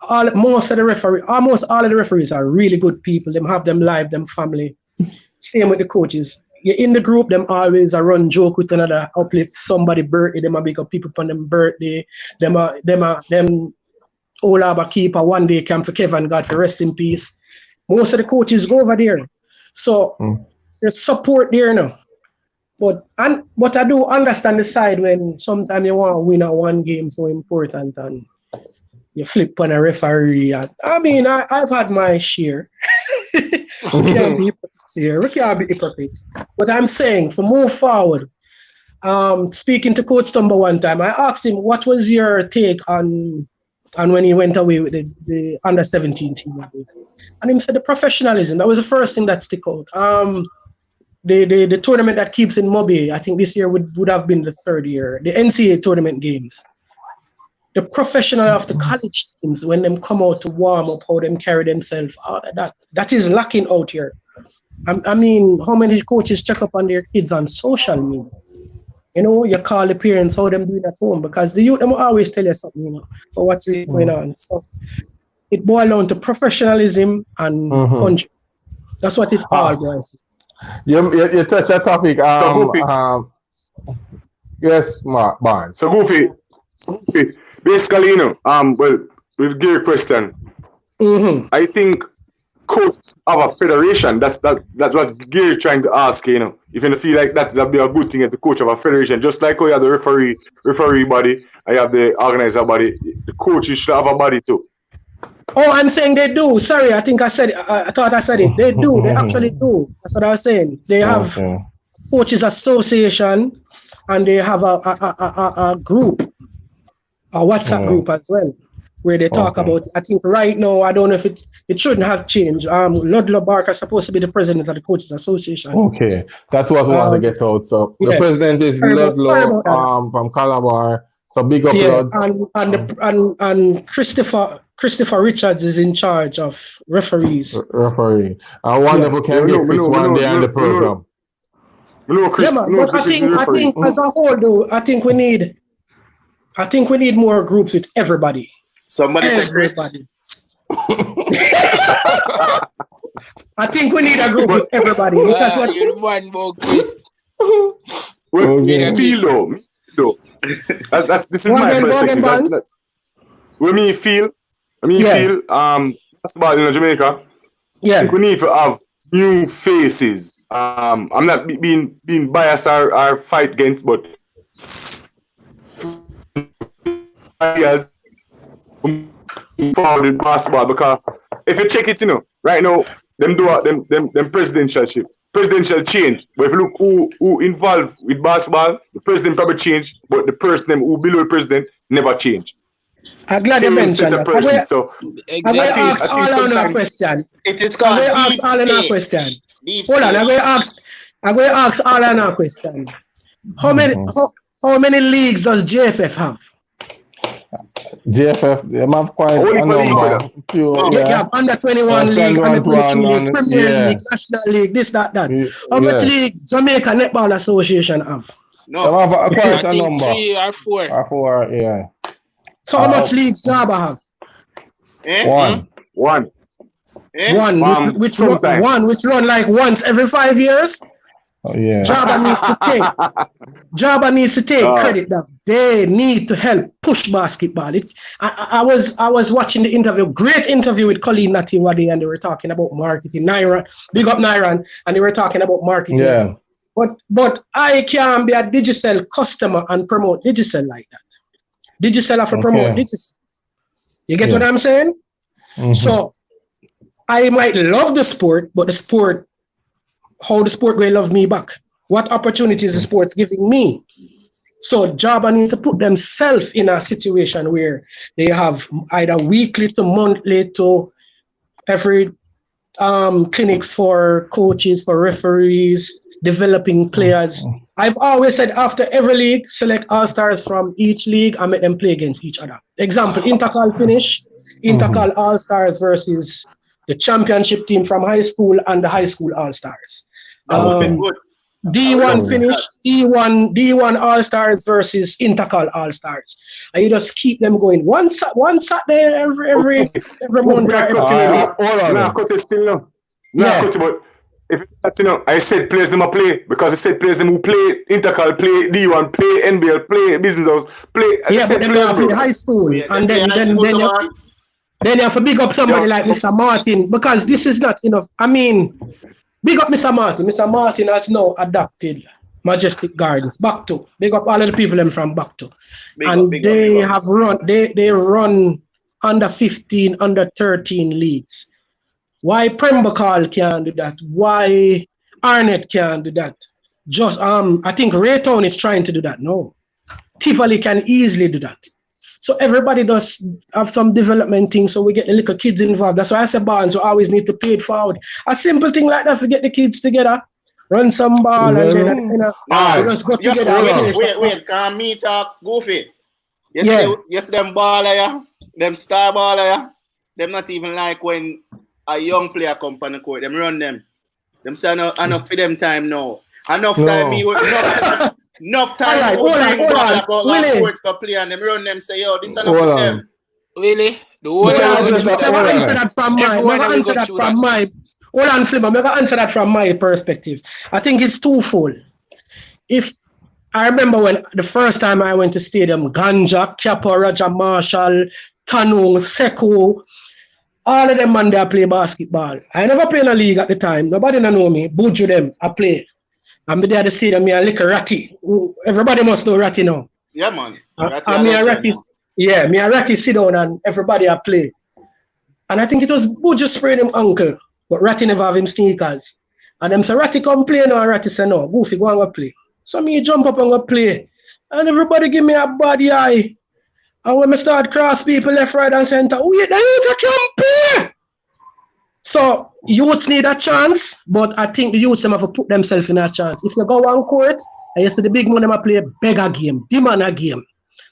Almost all of the referees are really good people. Them have them live, them family. Same with the coaches. You're in the group, them always run joke with another, uplift somebody birthday, them a big up people upon them birthday. Them all have a keeper one day camp for Kevin, God for rest in peace. Most of the coaches go over there. So there's support there now. But I do understand the side when sometimes you want to win a one game so important and you flip on a referee. I mean, I've had my share. We can't be hypocrites here. We can't be hypocrites. But I'm saying, for move forward, speaking to Coach Tumba one time, I asked him, what was your take on when he went away with the under-17 team? And he said the professionalism. That was the first thing that stuck out. the tournament that keeps in Mugabe, I think this year would have been the third year. The NCAA tournament games. The professional of the college teams, when them come out to warm up, how them carry themselves, that is lacking out here. I mean, how many coaches check up on their kids on social media? You know, you call the parents, how them doing at home, because the youth them will always tell you something, you know, about what's going on. So it boils down to professionalism and country. That's what it all boils. You touch a topic. Yes, Mark Barnes. So Goofy, basically, you know, well, we'll give you a question. I think coaches have a federation. That's what Gary trying to ask, you know. If you feel like that'd be a good thing as the coach of a federation, just like how you have the referee body, I have the organizer body, the coaches should have a body too. Oh, I'm saying they do. Sorry, I think I said it. I thought I said it. They do. They actually do. That's what I was saying. They have coaches association, and they have a group, a WhatsApp group as well, where they talk about. I think right now, I don't know if it shouldn't have changed. Ludlow Barker is supposed to be the president of the coaches association. Okay, that's what we want to get out. So the president is Ludlow from Calabar. So big up, Luds. And Christopher Richards is in charge of referees. Referee. I wonder if we can get Chris one day on the program. But I think as a whole, though, I think we need more groups with everybody. Somebody said Chris. I think we need a group with everybody. Because what you're the one about Chris. This is my perspective. What me feel, that's about in Jamaica. Yeah. I think we need to have new faces. I'm not being biased or fight against, but ideas forward in basketball, because if you check it, you know, right now, them presidential change. But if you look who involved with basketball, the president probably changed, but the person who below the president never changed. I'm glad you mentioned that. I'm going to ask all on a question. It is called deep state. Hold on, I'm going to ask all on a question. How many leagues does JFF have? JFF, they have quite a number. You have under 21 league, under 22 league, Premier League, National League, this, that. How much league Jamaica Netball Association have? No, they have quite a number. 3 or 4. 4, yeah. So how much leagues Java have? One. One, which run like once every 5 years? Oh, yeah. Java needs to take credit that they need to help push basketball. I was watching the interview, great interview with Colleen Natiwadi, and they were talking about marketing. Nyran, big up Nyran, and they were talking about marketing. Yeah. But I can't be a Digicel customer and promote Digicel like that. Digicel have to promote Digicel. You get what I'm saying? So I might love the sport, but the sport, how the sport will love me back? What opportunities the sport's giving me? So Java needs to put themselves in a situation where they have either weekly to monthly to every clinics for coaches, for referees, developing players. I've always said after every league, select all-stars from each league and make them play against each other. Example, Intercal finish, Intercal all-stars versus the championship team from high school and the high school all-stars. D1 finish, D1 all-stars versus Intercal all-stars. And you just keep them going. One Saturday every month. But if that's, you know, I said players them a play because I said players them who play Intercal, play D1, play NBL, play business house, play. Yeah, but then you have to high school, and then you have to big up somebody like Mr. Martin, because this is not enough. I mean, big up Mr. Martin. Mr. Martin has now adopted Majestic Gardens, back to. Big up all of the people them from back to. They run under 15, under 13 leagues. Why Prembakal can't do that? Why Arnett can't do that? Just I think Raytown is trying to do that. No. Tivoli can easily do that. So everybody does have some development things, so we get the little kids involved. That's why I said Barnes, we always need to pay it forward. A simple thing like that to get the kids together. run some ball, and then you know, we just go together. Wait, can me talk Goofy? Yes, them baller, them star baller, them not even like when a young player come on the court, them run them. Them say enough for them time now. Enough time enough time we bring ball about like courts to play and them run them say, yo, this enough for them. Really? The whole Never answer that from my hold on, Flimmer. I'm gonna answer that from my perspective. I think it's twofold. If I remember when the first time I went to stadium, Ganja, Kappa, Raja Marshall, Tanu, Seko, all of them man there play basketball. I never played in a league at the time. Nobody know me. Buju them, I play. I'm there at the stadium, me a lick a Ratty. Everybody must know Ratty now. Yeah, man. Me a Ratty sit down and everybody I play. And I think it was Buju sprayed him ankle, but Ratty never have him sneakers. And them say, Ratty come play now, and Ratty say, no, Goofy, go and go play. So me jump up and go play. And everybody give me a body eye. And when I start cross people left, right, and center, wait, the youth can play. So youths need a chance, but I think the youths them have to put themselves in a chance. If you go on court, and you see the big man them play beggar game, demand a game.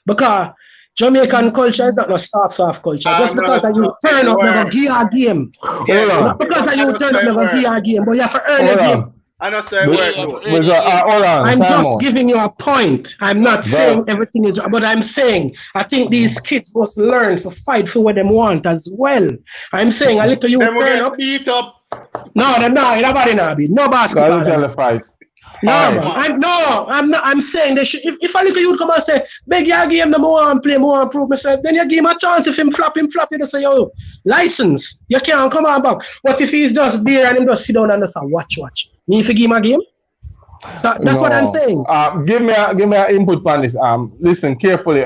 Because Jamaican culture is not no soft culture. Just because you turn up, never give a game. Not because you turn up, never give a game, but you have to earn a game. I know, sir. I'm just giving you a point. I'm not saying everything is, but I'm saying I think these kids must learn to fight for what they want as well. I'm saying a little you turn up. Beat up. No, nobody now be no basketball. Fight. I'm not. I'm saying they should. If a little youth come and say, "Beg your game, the more and play, more and prove myself," then you give him a chance. If him flop, you just say, "Yo, license, you can't come on back." But if he's just there and him just sit down and just say, watch. Me if you give him a game. That's what I'm saying. Give me an input on this. Listen carefully.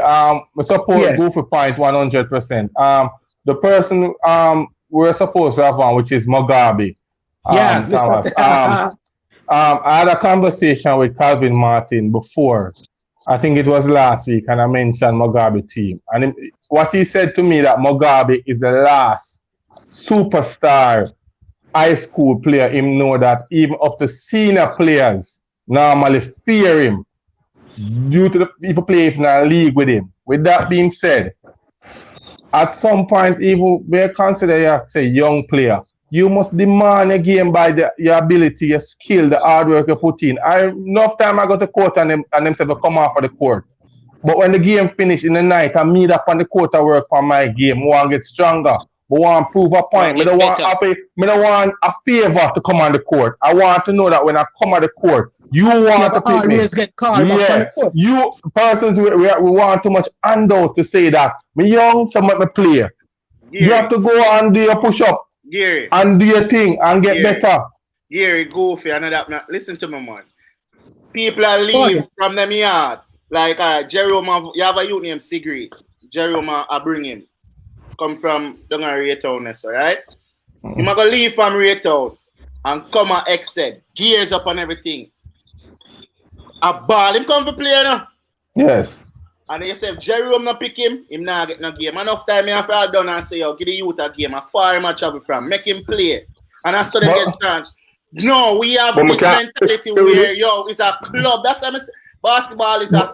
We support Goofy point 100%. The person we're supposed to have on, which is Mugabe. I had a conversation with Calvin Martin before. I think it was last week, and I mentioned Mugabe team. And what he said to me that Mugabe is the last superstar high school player. Him know that even up to senior players normally fear him due to the people play in a league with him. With that being said, at some point, even we consider you say young player. You must demand a game by your ability, your skill, the hard work you put in. Enough time I got to court and them said to come off of the court. But when the game finished in the night, I meet up on the court to work on my game. I want to get stronger. I want to prove a point. I don't want a favor to come on the court. I want to know that when I come on the court, you want to pick me. Get called back on the court. You persons, we want too much handout to say that. Me young, so let me play. You have to go and do your push-up. Gary. And do your thing and get better. Gary, Goofy, and that. Listen to me, man. People are leave from them yard. Like Jerome, you have a youth named Sigrid. Jerome, I bring him. Come from down at Raytown, right? You might go leave from Raytown and come at Exed. Gears up and everything. A ball, him come to play now. Yes. And they say if Jerome not pick him not get no game. Enough time I have to done and say, yo, give the youth a game. I far him a travel from. Make him play. And I saw them get chance. No, we have this mentality where, yo, it's a club. That's what I'm saying. Basketball is a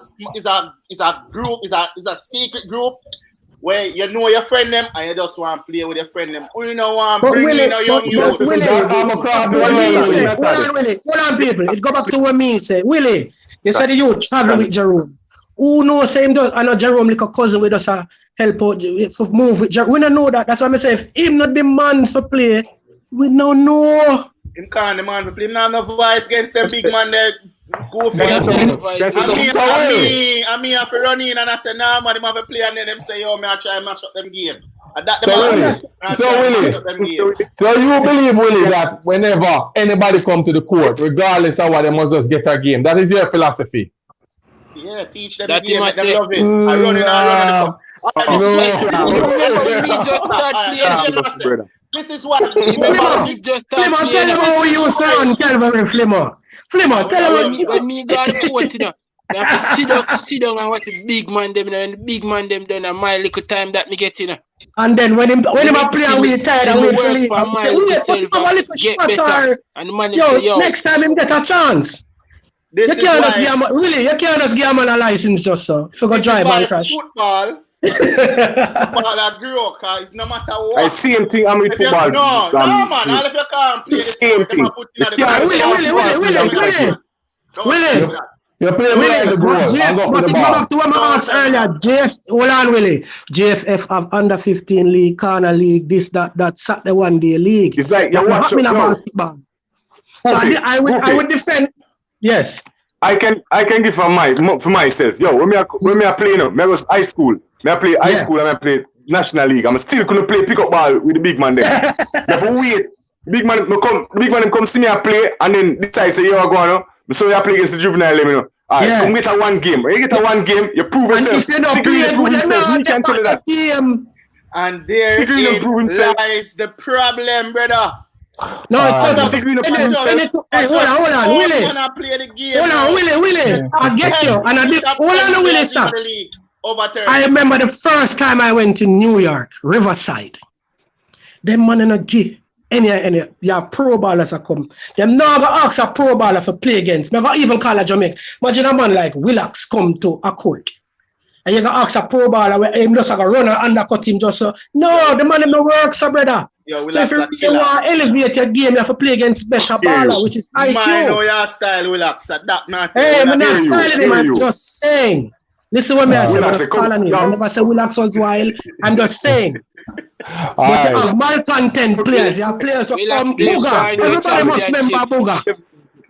group, is a secret group where you know your friend them and you just want to play with your friend them. You know want to bring in a young youth. Hold on, people. It go back to what me say. Willie, you said you travel with Jerome. Who knows same does? I know Jerome like a cousin with us help out for move with Jerome. We don't know that. That's why I say if him not the man for play, we don't know. Him can't the man for play. Him not no voice against them big man there. Go for it. I mean, if you run in and I say, nah, man, him have a play and then them say, yo, me I try and match up them game. So you believe, Willie, that whenever anybody come to the court, regardless of what, they must just get a game. That is your philosophy. Yeah, teach them the game, let them love it. I run in. This is what he's just started playing. How you sound, Calvin Flimmer? Flimmer, tell me. When me go to court, you know, I have to sit down and watch the big man them, and the big man them done a my little time that me get, you know. And then when him a play and we tired and we feel work for myself and get better. And the man say, yo, next time him get a chance. You can't just give him you can't just give him a license just so. If you go drive and crash. Football I grew up, cause no matter what. I same thing I'm with football. No, man. All if you can't play the same thing. Willie. You play with the goal. But it go back to what I asked earlier. Hold on, Willie. JFF have under 15 league, corner league, this, that Saturday one day league. It's like you watch basketball. So I would defend. Yes. I can give for myself. Yo, when I play now, I go high school. I play high school and I play national league. I'm still gonna play pick up ball with the big man there. Therefore wait, big man come see me I play and then decide say yo I go on. So I play against the juvenile, you know. Alright, come get a one game. When you get a one game, you prove yourself. And if you don't play with them, and therein lies the problem, brother. No, hold on, Willie. Hold on, Willie. I get you. And hold on, Willie, stop. I remember the first time I went to New York, Riverside. Them man in a G. Any pro ballers are come. Them never ask a pro baller for play against. Never even call a Jamaica. Imagine a man like Willax come to a court. And you can ask a pro baller where him just like a runner undercut him just so. No, the man in the work, so brother. Yo, so if you really want to elevate your game, you have to play against better baller, which is IQ. I know your style, Willax. That not. Hey, I'm not styling him, I'm just saying. Listen what I say, I'm just calling him. I never say Willax was wild. I'm just saying. But you have malcontent players. You have players who come Booga. Everybody must remember Booga.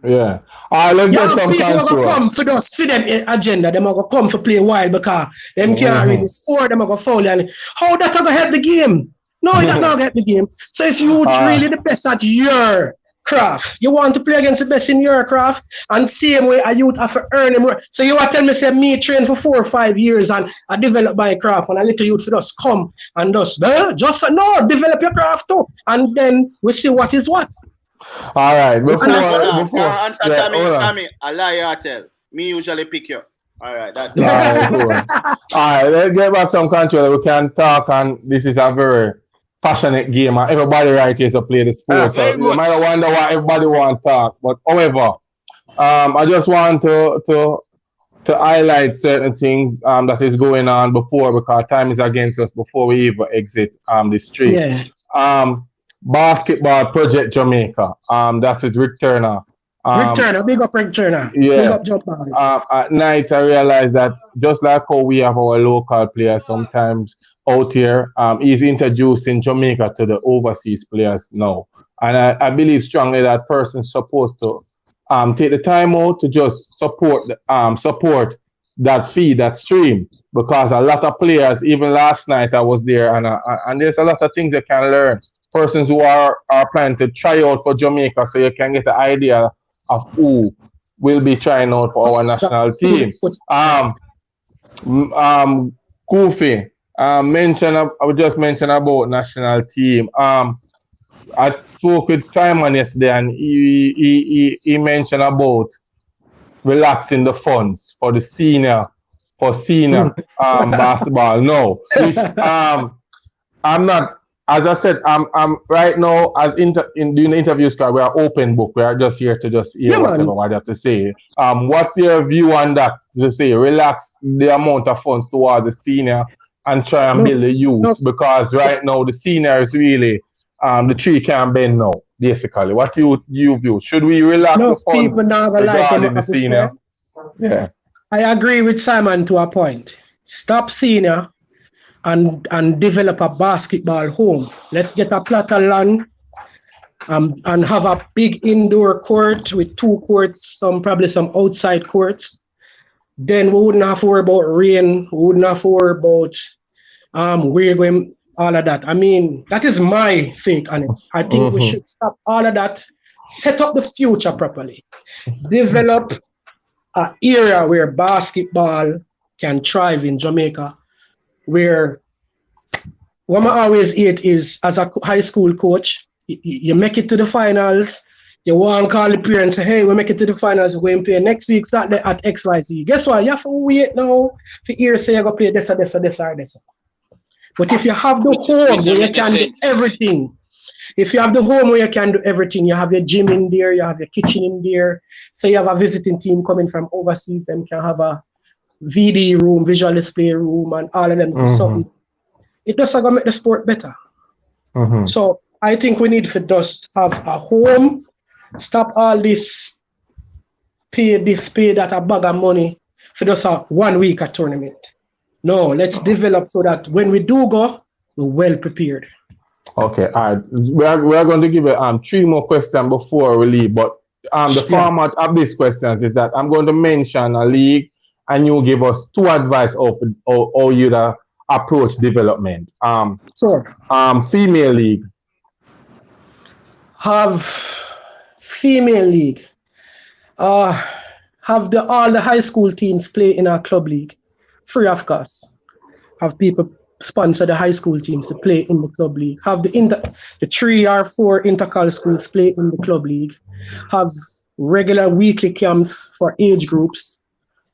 Yeah. Let's get some people control. Come for those for them agenda. Them are gonna come for play wild because them can't really score. Them are gonna foul. And how that gonna help the game? No, that not help the game. So if you really the best at your craft, you want to play against the best in your craft, and same way a youth have to earn him. So you want to tell me say me train for 4 or 5 years and I develop my craft and a little youth for us come and just develop your craft too, and then we see what is what. All right. Before answer Tommy, I lie I tell. Me usually pick you. All right, that's all right, cool. All right, let's get back some control. We can talk, and this is a very passionate game, and everybody right here to play the sport. So you might wonder why everybody want to talk. But however, I just want to highlight certain things that is going on before, because time is against us before we even exit the street. Yeah. Basketball Project Jamaica. That's with Rick Turner. Rick Turner, big up Rick Turner. Yeah. Big up Jump Ball. At night, I realized that just like how we have our local players sometimes out here, he's introducing Jamaica to the overseas players now. And I believe strongly that person's supposed to take the time out to just support that feed, that stream. Because a lot of players, even last night I was there, and there's a lot of things you can learn. Persons who are planning to try out for Jamaica, so you can get the idea of who will be trying out for our national team. Kofi, I would just mention about national team. I spoke with Simon yesterday, and he mentioned about relaxing the funds for the senior basketball. No, I'm not. As I said, I'm right now doing the interviews. We are open book. We are just here to just hear whatever I have to say. What's your view on that? To say relax the amount of funds towards the senior and try and build the youth, because right now the senior is really the tree can't bend now. Basically, what you view? Should we relax the funds regarding the senior? Yeah. I agree with Simon to a point. Stop senior and develop a basketball home. Let's get a plot of land and have a big indoor court with 2 courts, probably some outside courts. Then we wouldn't have to worry about rain. We wouldn't have to worry about where going, all of that. I mean, that is my take on it. I think we should stop all of that, set up the future properly, develop an area where basketball can thrive in Jamaica, where what I always hate is, as a high school coach, you make it to the finals, you want to call the parents and say, hey, we make it to the finals, we're going to play next week Saturday at XYZ. Guess what? You have to wait now for years say you're going to play this or this or this or this. But if you have the home where you can do everything, if you have the home where you can do everything, you have your gym in there, you have your kitchen in there. So you have a visiting team coming from overseas, them can have a VD room, visual display room, and all of them do something. It does going to make the sport better. So I think we need to just have a home, stop all this pay that a bag of money for just a 1 week a tournament. No, let's develop so that when we do go, we're well prepared. Okay, all right. We are going to give it 3 more questions before we leave, but the format of these questions is that I'm going to mention a league and you give us 2 advice of how you'd approach development. Sure. Female league. Have female league. Have all the high school teams play in our club league, free of cost. Have people sponsor the high school teams to play in the club league. Have the 3 or 4 intercollege schools play in the club league. Have regular weekly camps for age groups,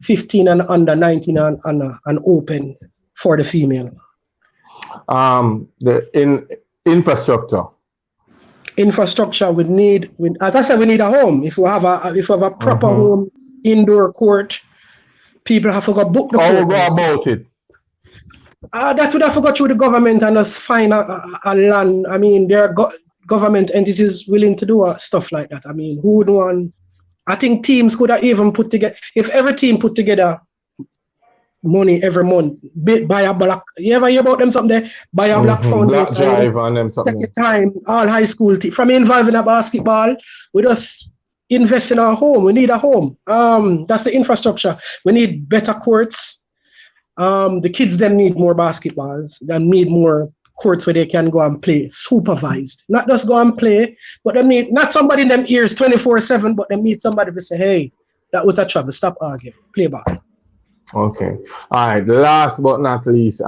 15 and under, 19 and open for the female. Infrastructure. Infrastructure we need. As I said, we need a home. If we have a proper home, indoor court, people have to go book the court. How we go about it? That would have to go through the government and just find a land. I mean, there are government entities willing to do stuff like that. I mean, who would want? I think teams could have even put together, if every team put together money every month, buy a block. You ever hear about them something? Buy a block foundation. Block drive on them something. Take your time, all high school team. From involving a basketball, we just invest in our home. We need a home. That's the infrastructure. We need better courts. The kids then need more basketballs. They need more courts where they can go and play supervised. Not just go and play, but they need not somebody in them ears 24/7, but they need somebody to say, hey, that was a trouble. Stop arguing. Play ball. Okay. All right. Last but not least,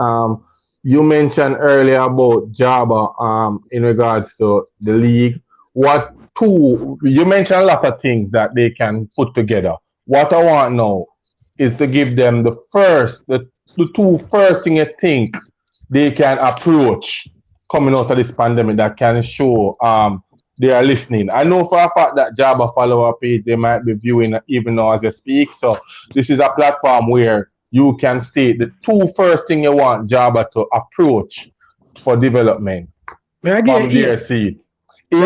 you mentioned earlier about Jabba in regards to the league. You mentioned a lot of things that they can put together. What I want now is to give them the 2 first thing you think they can approach coming out of this pandemic that can show they are listening. I know for a fact that Jabba follower page, they might be viewing even now as you speak. So this is a platform where you can state the 2 first thing you want Jabba to approach for development from their seed. All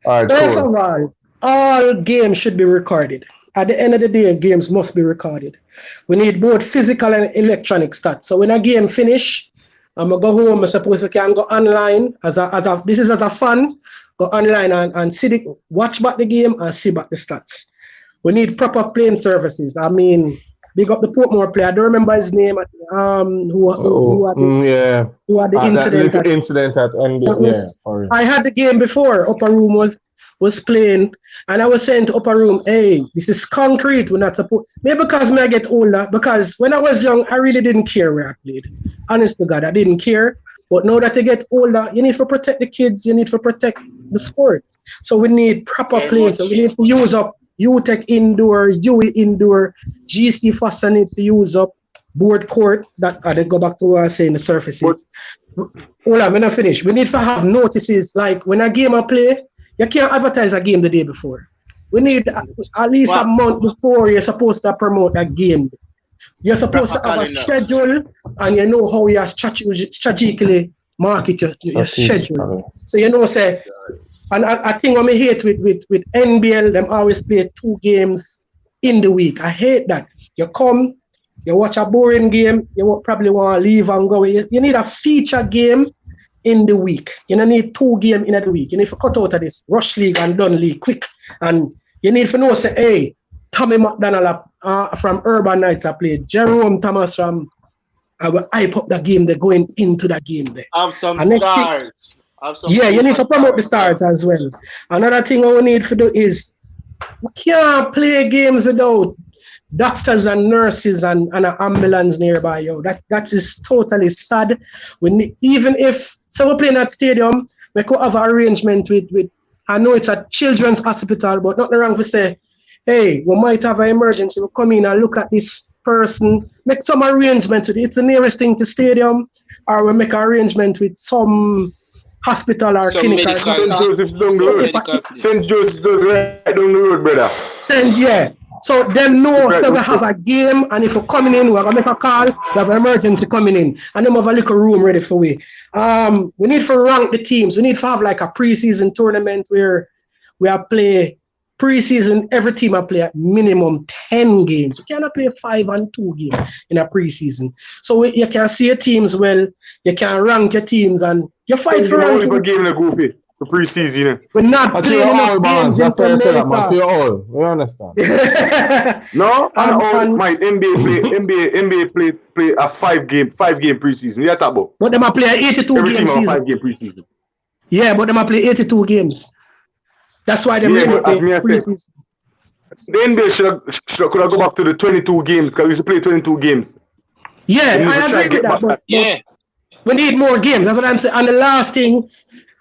right, all games should be recorded. At the end of the day, games must be recorded. We need both physical and electronic stats. So when a game finish, I'm gonna go home. I suppose I can go online as a fan. Go online and watch back the game and see back the stats. We need proper playing services. I mean, big up the Portmore player. I don't remember his name. Who had the incident at NBA. I had the game before. Upper Room was playing, and I was saying to Upper Room, hey, this is concrete. We're not supposed. Maybe because I get older. Because when I was young, I really didn't care where I played. Honest to God, I didn't care. But now that you get older, you need to protect the kids. You need to protect the sport. So we need proper playing. So we need to use up UTech indoor, UE indoor, GC Foster needs to use up board court. That I then go back to what I was saying, the surfaces. Hold on, when I finish, we need to have notices like when a game I play, you can't advertise a game the day before. We need at least a month before you're supposed to promote a game. You're supposed to have a schedule and you know how you strategically market your schedule. So you know, say, and I think what I hate with NBL, them always play 2 games in the week. I hate that. You come, you watch a boring game, you probably want to leave and go. You need a feature game in the week. You don't need 2 games in the week. You need to cut out of this rush league and done league quick. And you need to know, say, hey, Tommy Mcdonald from Urban Knights I played. Jerome Thomas from I will hype up the game. They're going into the game there. Have some stars. You need to promote the stars as well. Another thing we need to do is we can't play games without doctors and nurses and an ambulance nearby. That is totally sad. We need, even if we're playing at stadium, we could have an arrangement with I know it's a children's hospital, but nothing wrong to say, hey, we might have an emergency. We'll come in and look at this person, make some arrangement with it. It's the nearest thing to stadium, or we make an arrangement with some hospital or Some clinic. medical. St. Joseph down the road. St. Joseph does right down the road, brother. Yeah. So them know Right, that we have a game, and if we're coming in, we're gonna make a call. We have an emergency coming in, and them have a little room ready for we. We need to rank the teams. We need to have like a preseason tournament where we are play preseason. Every team I play at minimum 10 games. We cannot play 5 and 2 games in a preseason. So you can see your teams well. You can rank your teams, and you fight for ranking. Only game in the group. The preseason. We're not playing enough games. That's why I said that, man. You're all. We understand. No, my NBA play a 5-game preseason. Yeah, talk about. But them a play 82 Every game team season. 5-game preseason. Yeah, but them a play 82 games. That's why they limit the preseason. The NBA could have go back to the 22 games because we used to play 22 games. Yeah, I agree with that. But we need more games. That's what I'm saying. And the last thing,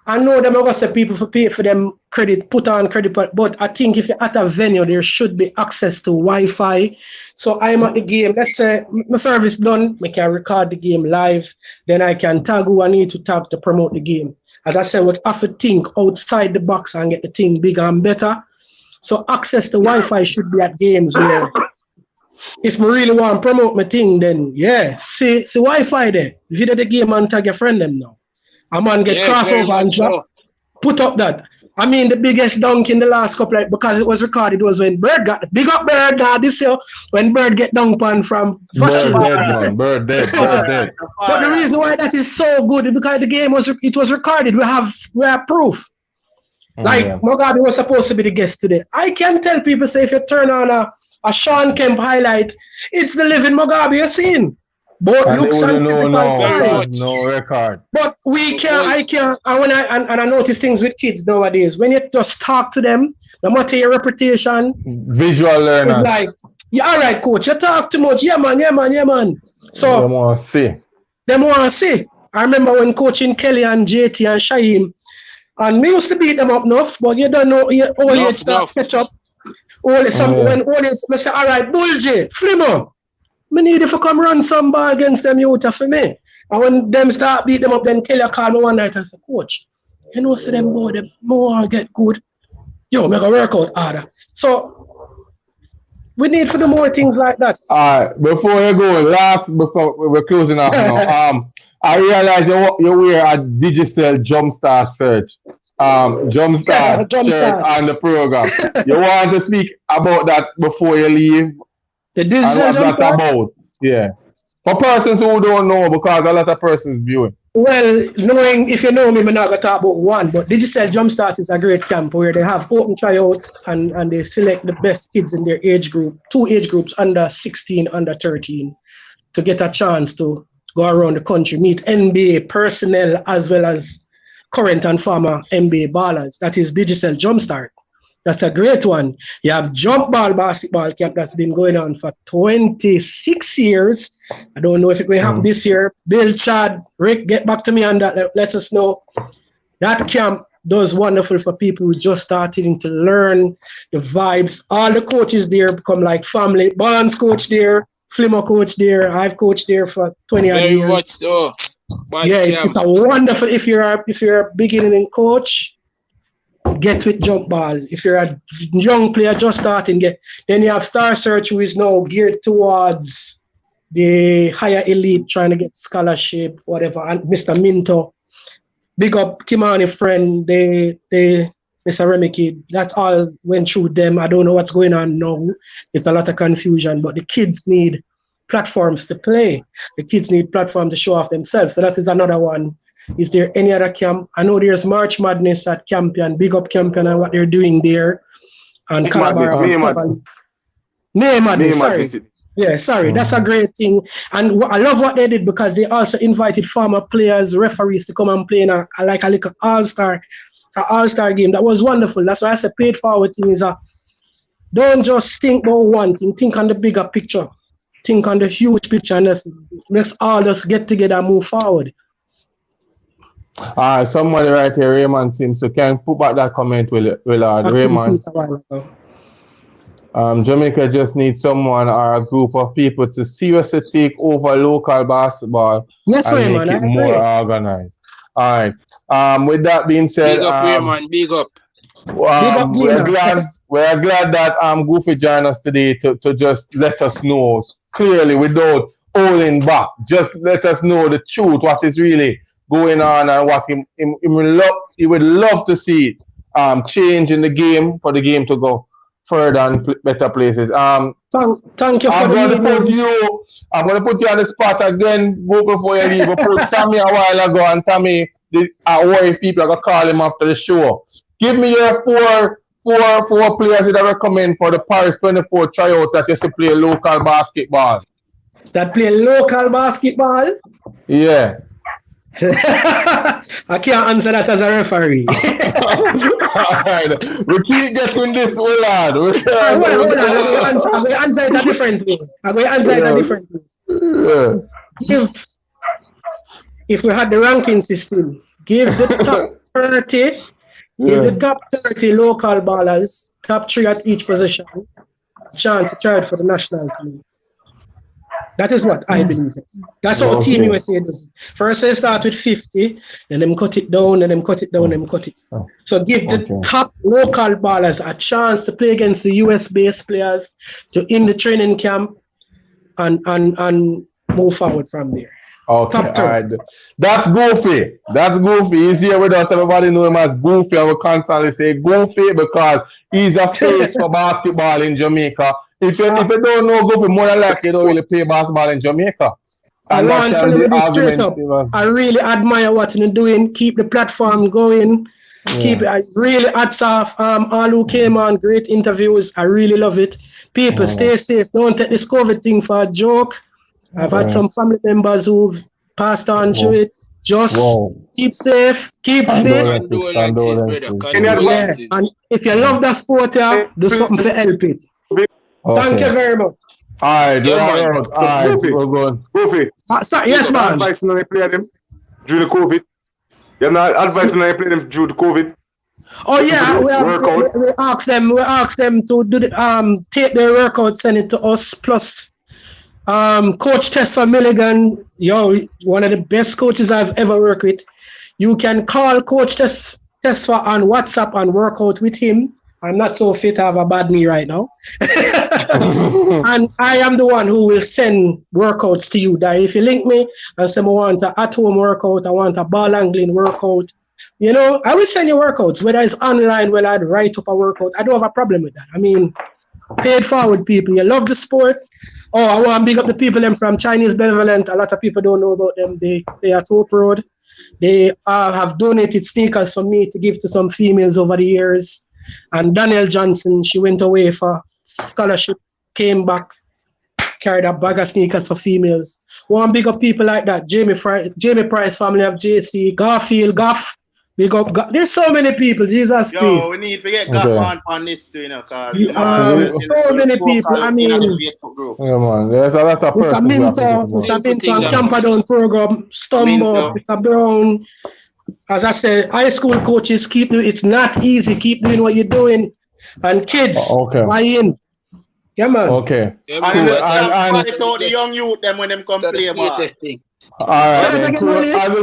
I know them are going to say people for pay for them credit, put on credit, but I think if you're at a venue, there should be access to Wi-Fi. So I'm at the game. Let's say my service done, I can record the game live. Then I can tag who I need to tag to promote the game. As I said, we have to think outside the box and get the thing bigger and better. So access to Wi-Fi should be at games where if I really want to promote my thing, then see Wi-Fi there. Video the game and tag your friend them now. A man get crossover and drop, put up that. I mean, the biggest dunk in the last couple, because it was recorded, was when Bird got, big up Bird this year, when Bird get dunked on from Bird dead. But the reason why that is so good is because the game was recorded. We have proof. Mugabe was supposed to be the guest today. I can tell people, say, if you turn on a Sean Kemp highlight, it's the living Mugabe you're seeing. Both looks and physical style. No record. But I notice things with kids nowadays. When you just talk to them, no matter your reputation, visual learner. It's like, yeah, all right, coach, you talk too much. Yeah, man. So they want to see. I remember when coaching Kelly and JT and Shaim, and we used to beat them up enough, but you don't know, you only start catch up. When say, all right, Bull J, Flimmer. I need if you come run some ball against them youth for me. And when them start beat them up, then Kelly called me one night and said, Coach, you know, so them boy, they more get good. Yo, make a workout harder. So we need to do more things like that. All right, before you go, before we're closing up now, I realize you wear a digital Jumpstart search. Jumpstart shirt on the program. You want to speak about that before you leave? The digital Jumpstart? About, yeah. For persons who don't know, because a lot of persons viewing. Well, knowing if you know me, I'm not going to talk about one, but Digital Jumpstart is a great camp where they have open tryouts and they select the best kids in their age group, 2 age groups, under 16, under 13, to get a chance to go around the country, meet NBA personnel as well as current and former NBA ballers. That is Digital Jumpstart. That's a great one. You have jump ball basketball camp that's been going on for 26 years. I don't know if it will happen this year. Bill, Chad, Rick, get back to me on that. Let us know. That camp does wonderful for people who just starting to learn the vibes. All the coaches there become like family. Barnes coach there, Flimmer coach there. I've coached there for 20 years. Very much so. It's a wonderful. If you're a beginning coach, get with jump ball. If you're a young player just starting, then you have Star Search, who is now geared towards the higher elite, trying to get scholarship, whatever. And Mr. Minto, big up Kimani friend, they Mr. Remy Kid. That all went through them. I don't know what's going on now. It's a lot of confusion, but the kids need platforms to play. The kids need platforms to show off themselves. So that is another one. Is there any other camp? I know there's March Madness at Campion, big up Campion and what they're doing there. And Calabar. May Madness, sorry. Yeah, sorry. That's a great thing. And I love what they did because they also invited former players, referees to come and play in a little all-star game. That was wonderful. That's why I said paid forward thing is don't just think about one thing. Think on the bigger picture. Think on the huge picture and let's all just get together and move forward. Somebody right here, Raymond Sims. So can you put back that comment, Willard? Raymond. Jamaica just needs someone or a group of people to seriously take over local basketball Yes, and sir, make man. I it more agree. organized. All right. With that being said, Big up, Raymond. Big up. we're glad that Goofy joined us today to just let us know clearly without holding back. Just let us know the truth, what is really going on, and what he would love to see change in the game for the game to go further and better places. Thank you for the meeting. I'm going to put you on the spot again, Goofy, before you leave. I put Tommy a while ago, and Tommy, I worry if people are going to call him after the show. Give me your four players that I recommend for the Paris 24 tryouts that used to play local basketball. That play local basketball? Yeah. I can't answer that as a referee. All right. We keep getting this, hold on. Hold on. I'm going to answer it a different way. Yes. If we had the ranking system, give the top 30. Give the top 30 local ballers, top 3 at each position, a chance to try it for the national team. That is what I believe in. That's how Team USA does it. First they start with 50, then them cut it down, then them cut it down, then cut it. So give the top local ballers a chance to play against the US-based players to in the training camp and move forward from there. Okay, all right. That's Goofy. He's here with us. Everybody know him as Goofy. I will constantly say Goofy because he's a face for basketball in Jamaica. If you don't know Goofy, more than likely you don't really play basketball in Jamaica. I want to tell you this straight up. I really admire what you're doing. Keep the platform going. Keep it. I really hats off. All who came on, great interviews. I really love it. People, stay safe. Don't take this COVID thing for a joke. I've had some family members who've passed on through it. Just keep safe. Keep safe. And if you love the sport, do something to help it. Thank you very much. All right, we're going. Goofy. Yes, man. Advising them to play them due to COVID. You're not advising them to play them due to COVID. Oh yeah, we ask them to do the take their workout, send it to us. Plus, Coach Tessa Milligan, one of the best coaches I've ever worked with. You can call Coach Tessa on WhatsApp and work out with him. I'm not so fit, I have a bad knee right now. And I am the one who will send workouts to you. That if you link me and say I want an at-home workout, I want a ball angling workout, I will send you workouts, whether it's online, whether I'd write up a workout. I don't have a problem with that. I mean, paid forward people. You love the sport. Oh, I want to big up the people them from Chinese Benevolent. A lot of people don't know about them. They are Top Road. They have donated sneakers for me to give to some females over the years. And Danielle Johnson, she went away for scholarship, came back, carried a bag of sneakers for females. Want big up people like that. Jamie Price family of JC, Garfield, Goff. Big up. There's so many people. Jesus Christ. We need to get Goff on this too, cause so many people. I mean, man, there's a lot of persons. Mr. Minto, Camperdown program, Stumbo, Mr. Brown. As I said, high school coaches keep doing. It's not easy. Keep doing what you're doing, and kids buy in. Yeah, man. Okay. And the young youth them when them come play ball. All right. As I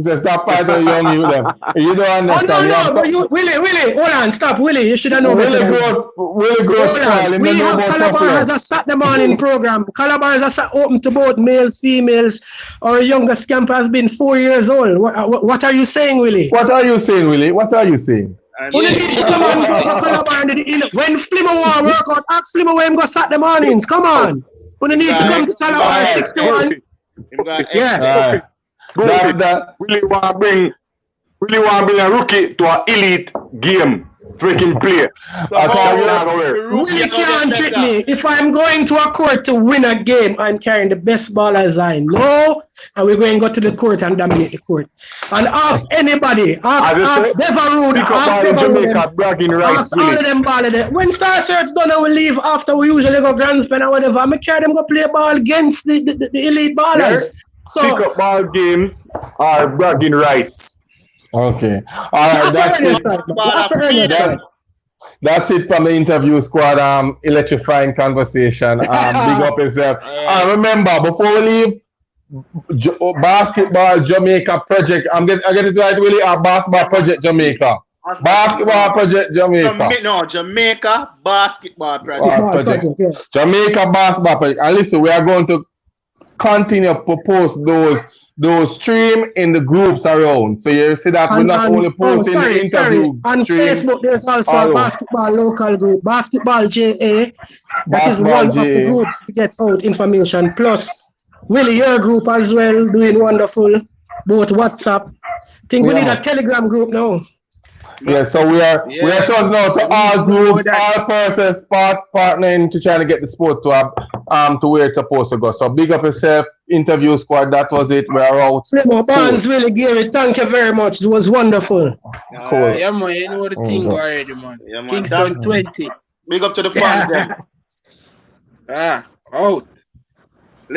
said, stop fighting young youth them. You don't understand. No, Willie, hold on, stop, Willie. You should have known better. Willie grows style. We have Calabar has a Saturday morning program. Calabar has a open to both males, females. Our youngest camper has been 4 years old. What are you saying, Willie? What are you saying? When Flimmer want work out, ask Flimmer where him go Saturday mornings. Come on. When you need to come to Calabar 61. Yeah. Really want to bring a rookie to an elite game so he can play. Willie can't trick me. If I'm going to a court to win a game, I'm carrying the best ballers I know, and we're going to go to the court and dominate the court. And ask anybody, ask Devarood, ask all of them ballers. When Star Search done, I will leave after we usually go Grand Span or whatever. I carry them go play ball against the elite ballers. So pick up ball games are bragging rights. Okay. All right. That's it from the interview squad. Electrifying conversation. Big up yourself. Remember, before we leave, basketball Jamaica project. I get it right, Willie. Basketball project Jamaica. Basketball project Jamaica. Jamaica basketball project. Jamaica basketball project. And listen, we are going to continue to post those stream in the groups around. So you see that we're not only posting the interview. On Facebook, there's also a basketball local group, Basketball JA. That is one of the groups to get out information. Plus, Willie, your group as well, doing wonderful. Both WhatsApp. Think we need a Telegram group now. Yeah, so we are showing out to all groups, all persons partnering to try to get the sport to where it's supposed to go. So big up yourself, interview squad. That was it. We're out. Barnes, Willie, Gary, thank you very much. It was wonderful. Cool. Yeah, man, you know the thing already, man. Yeah, man. Kingston 20. Big up to the fans then. Out.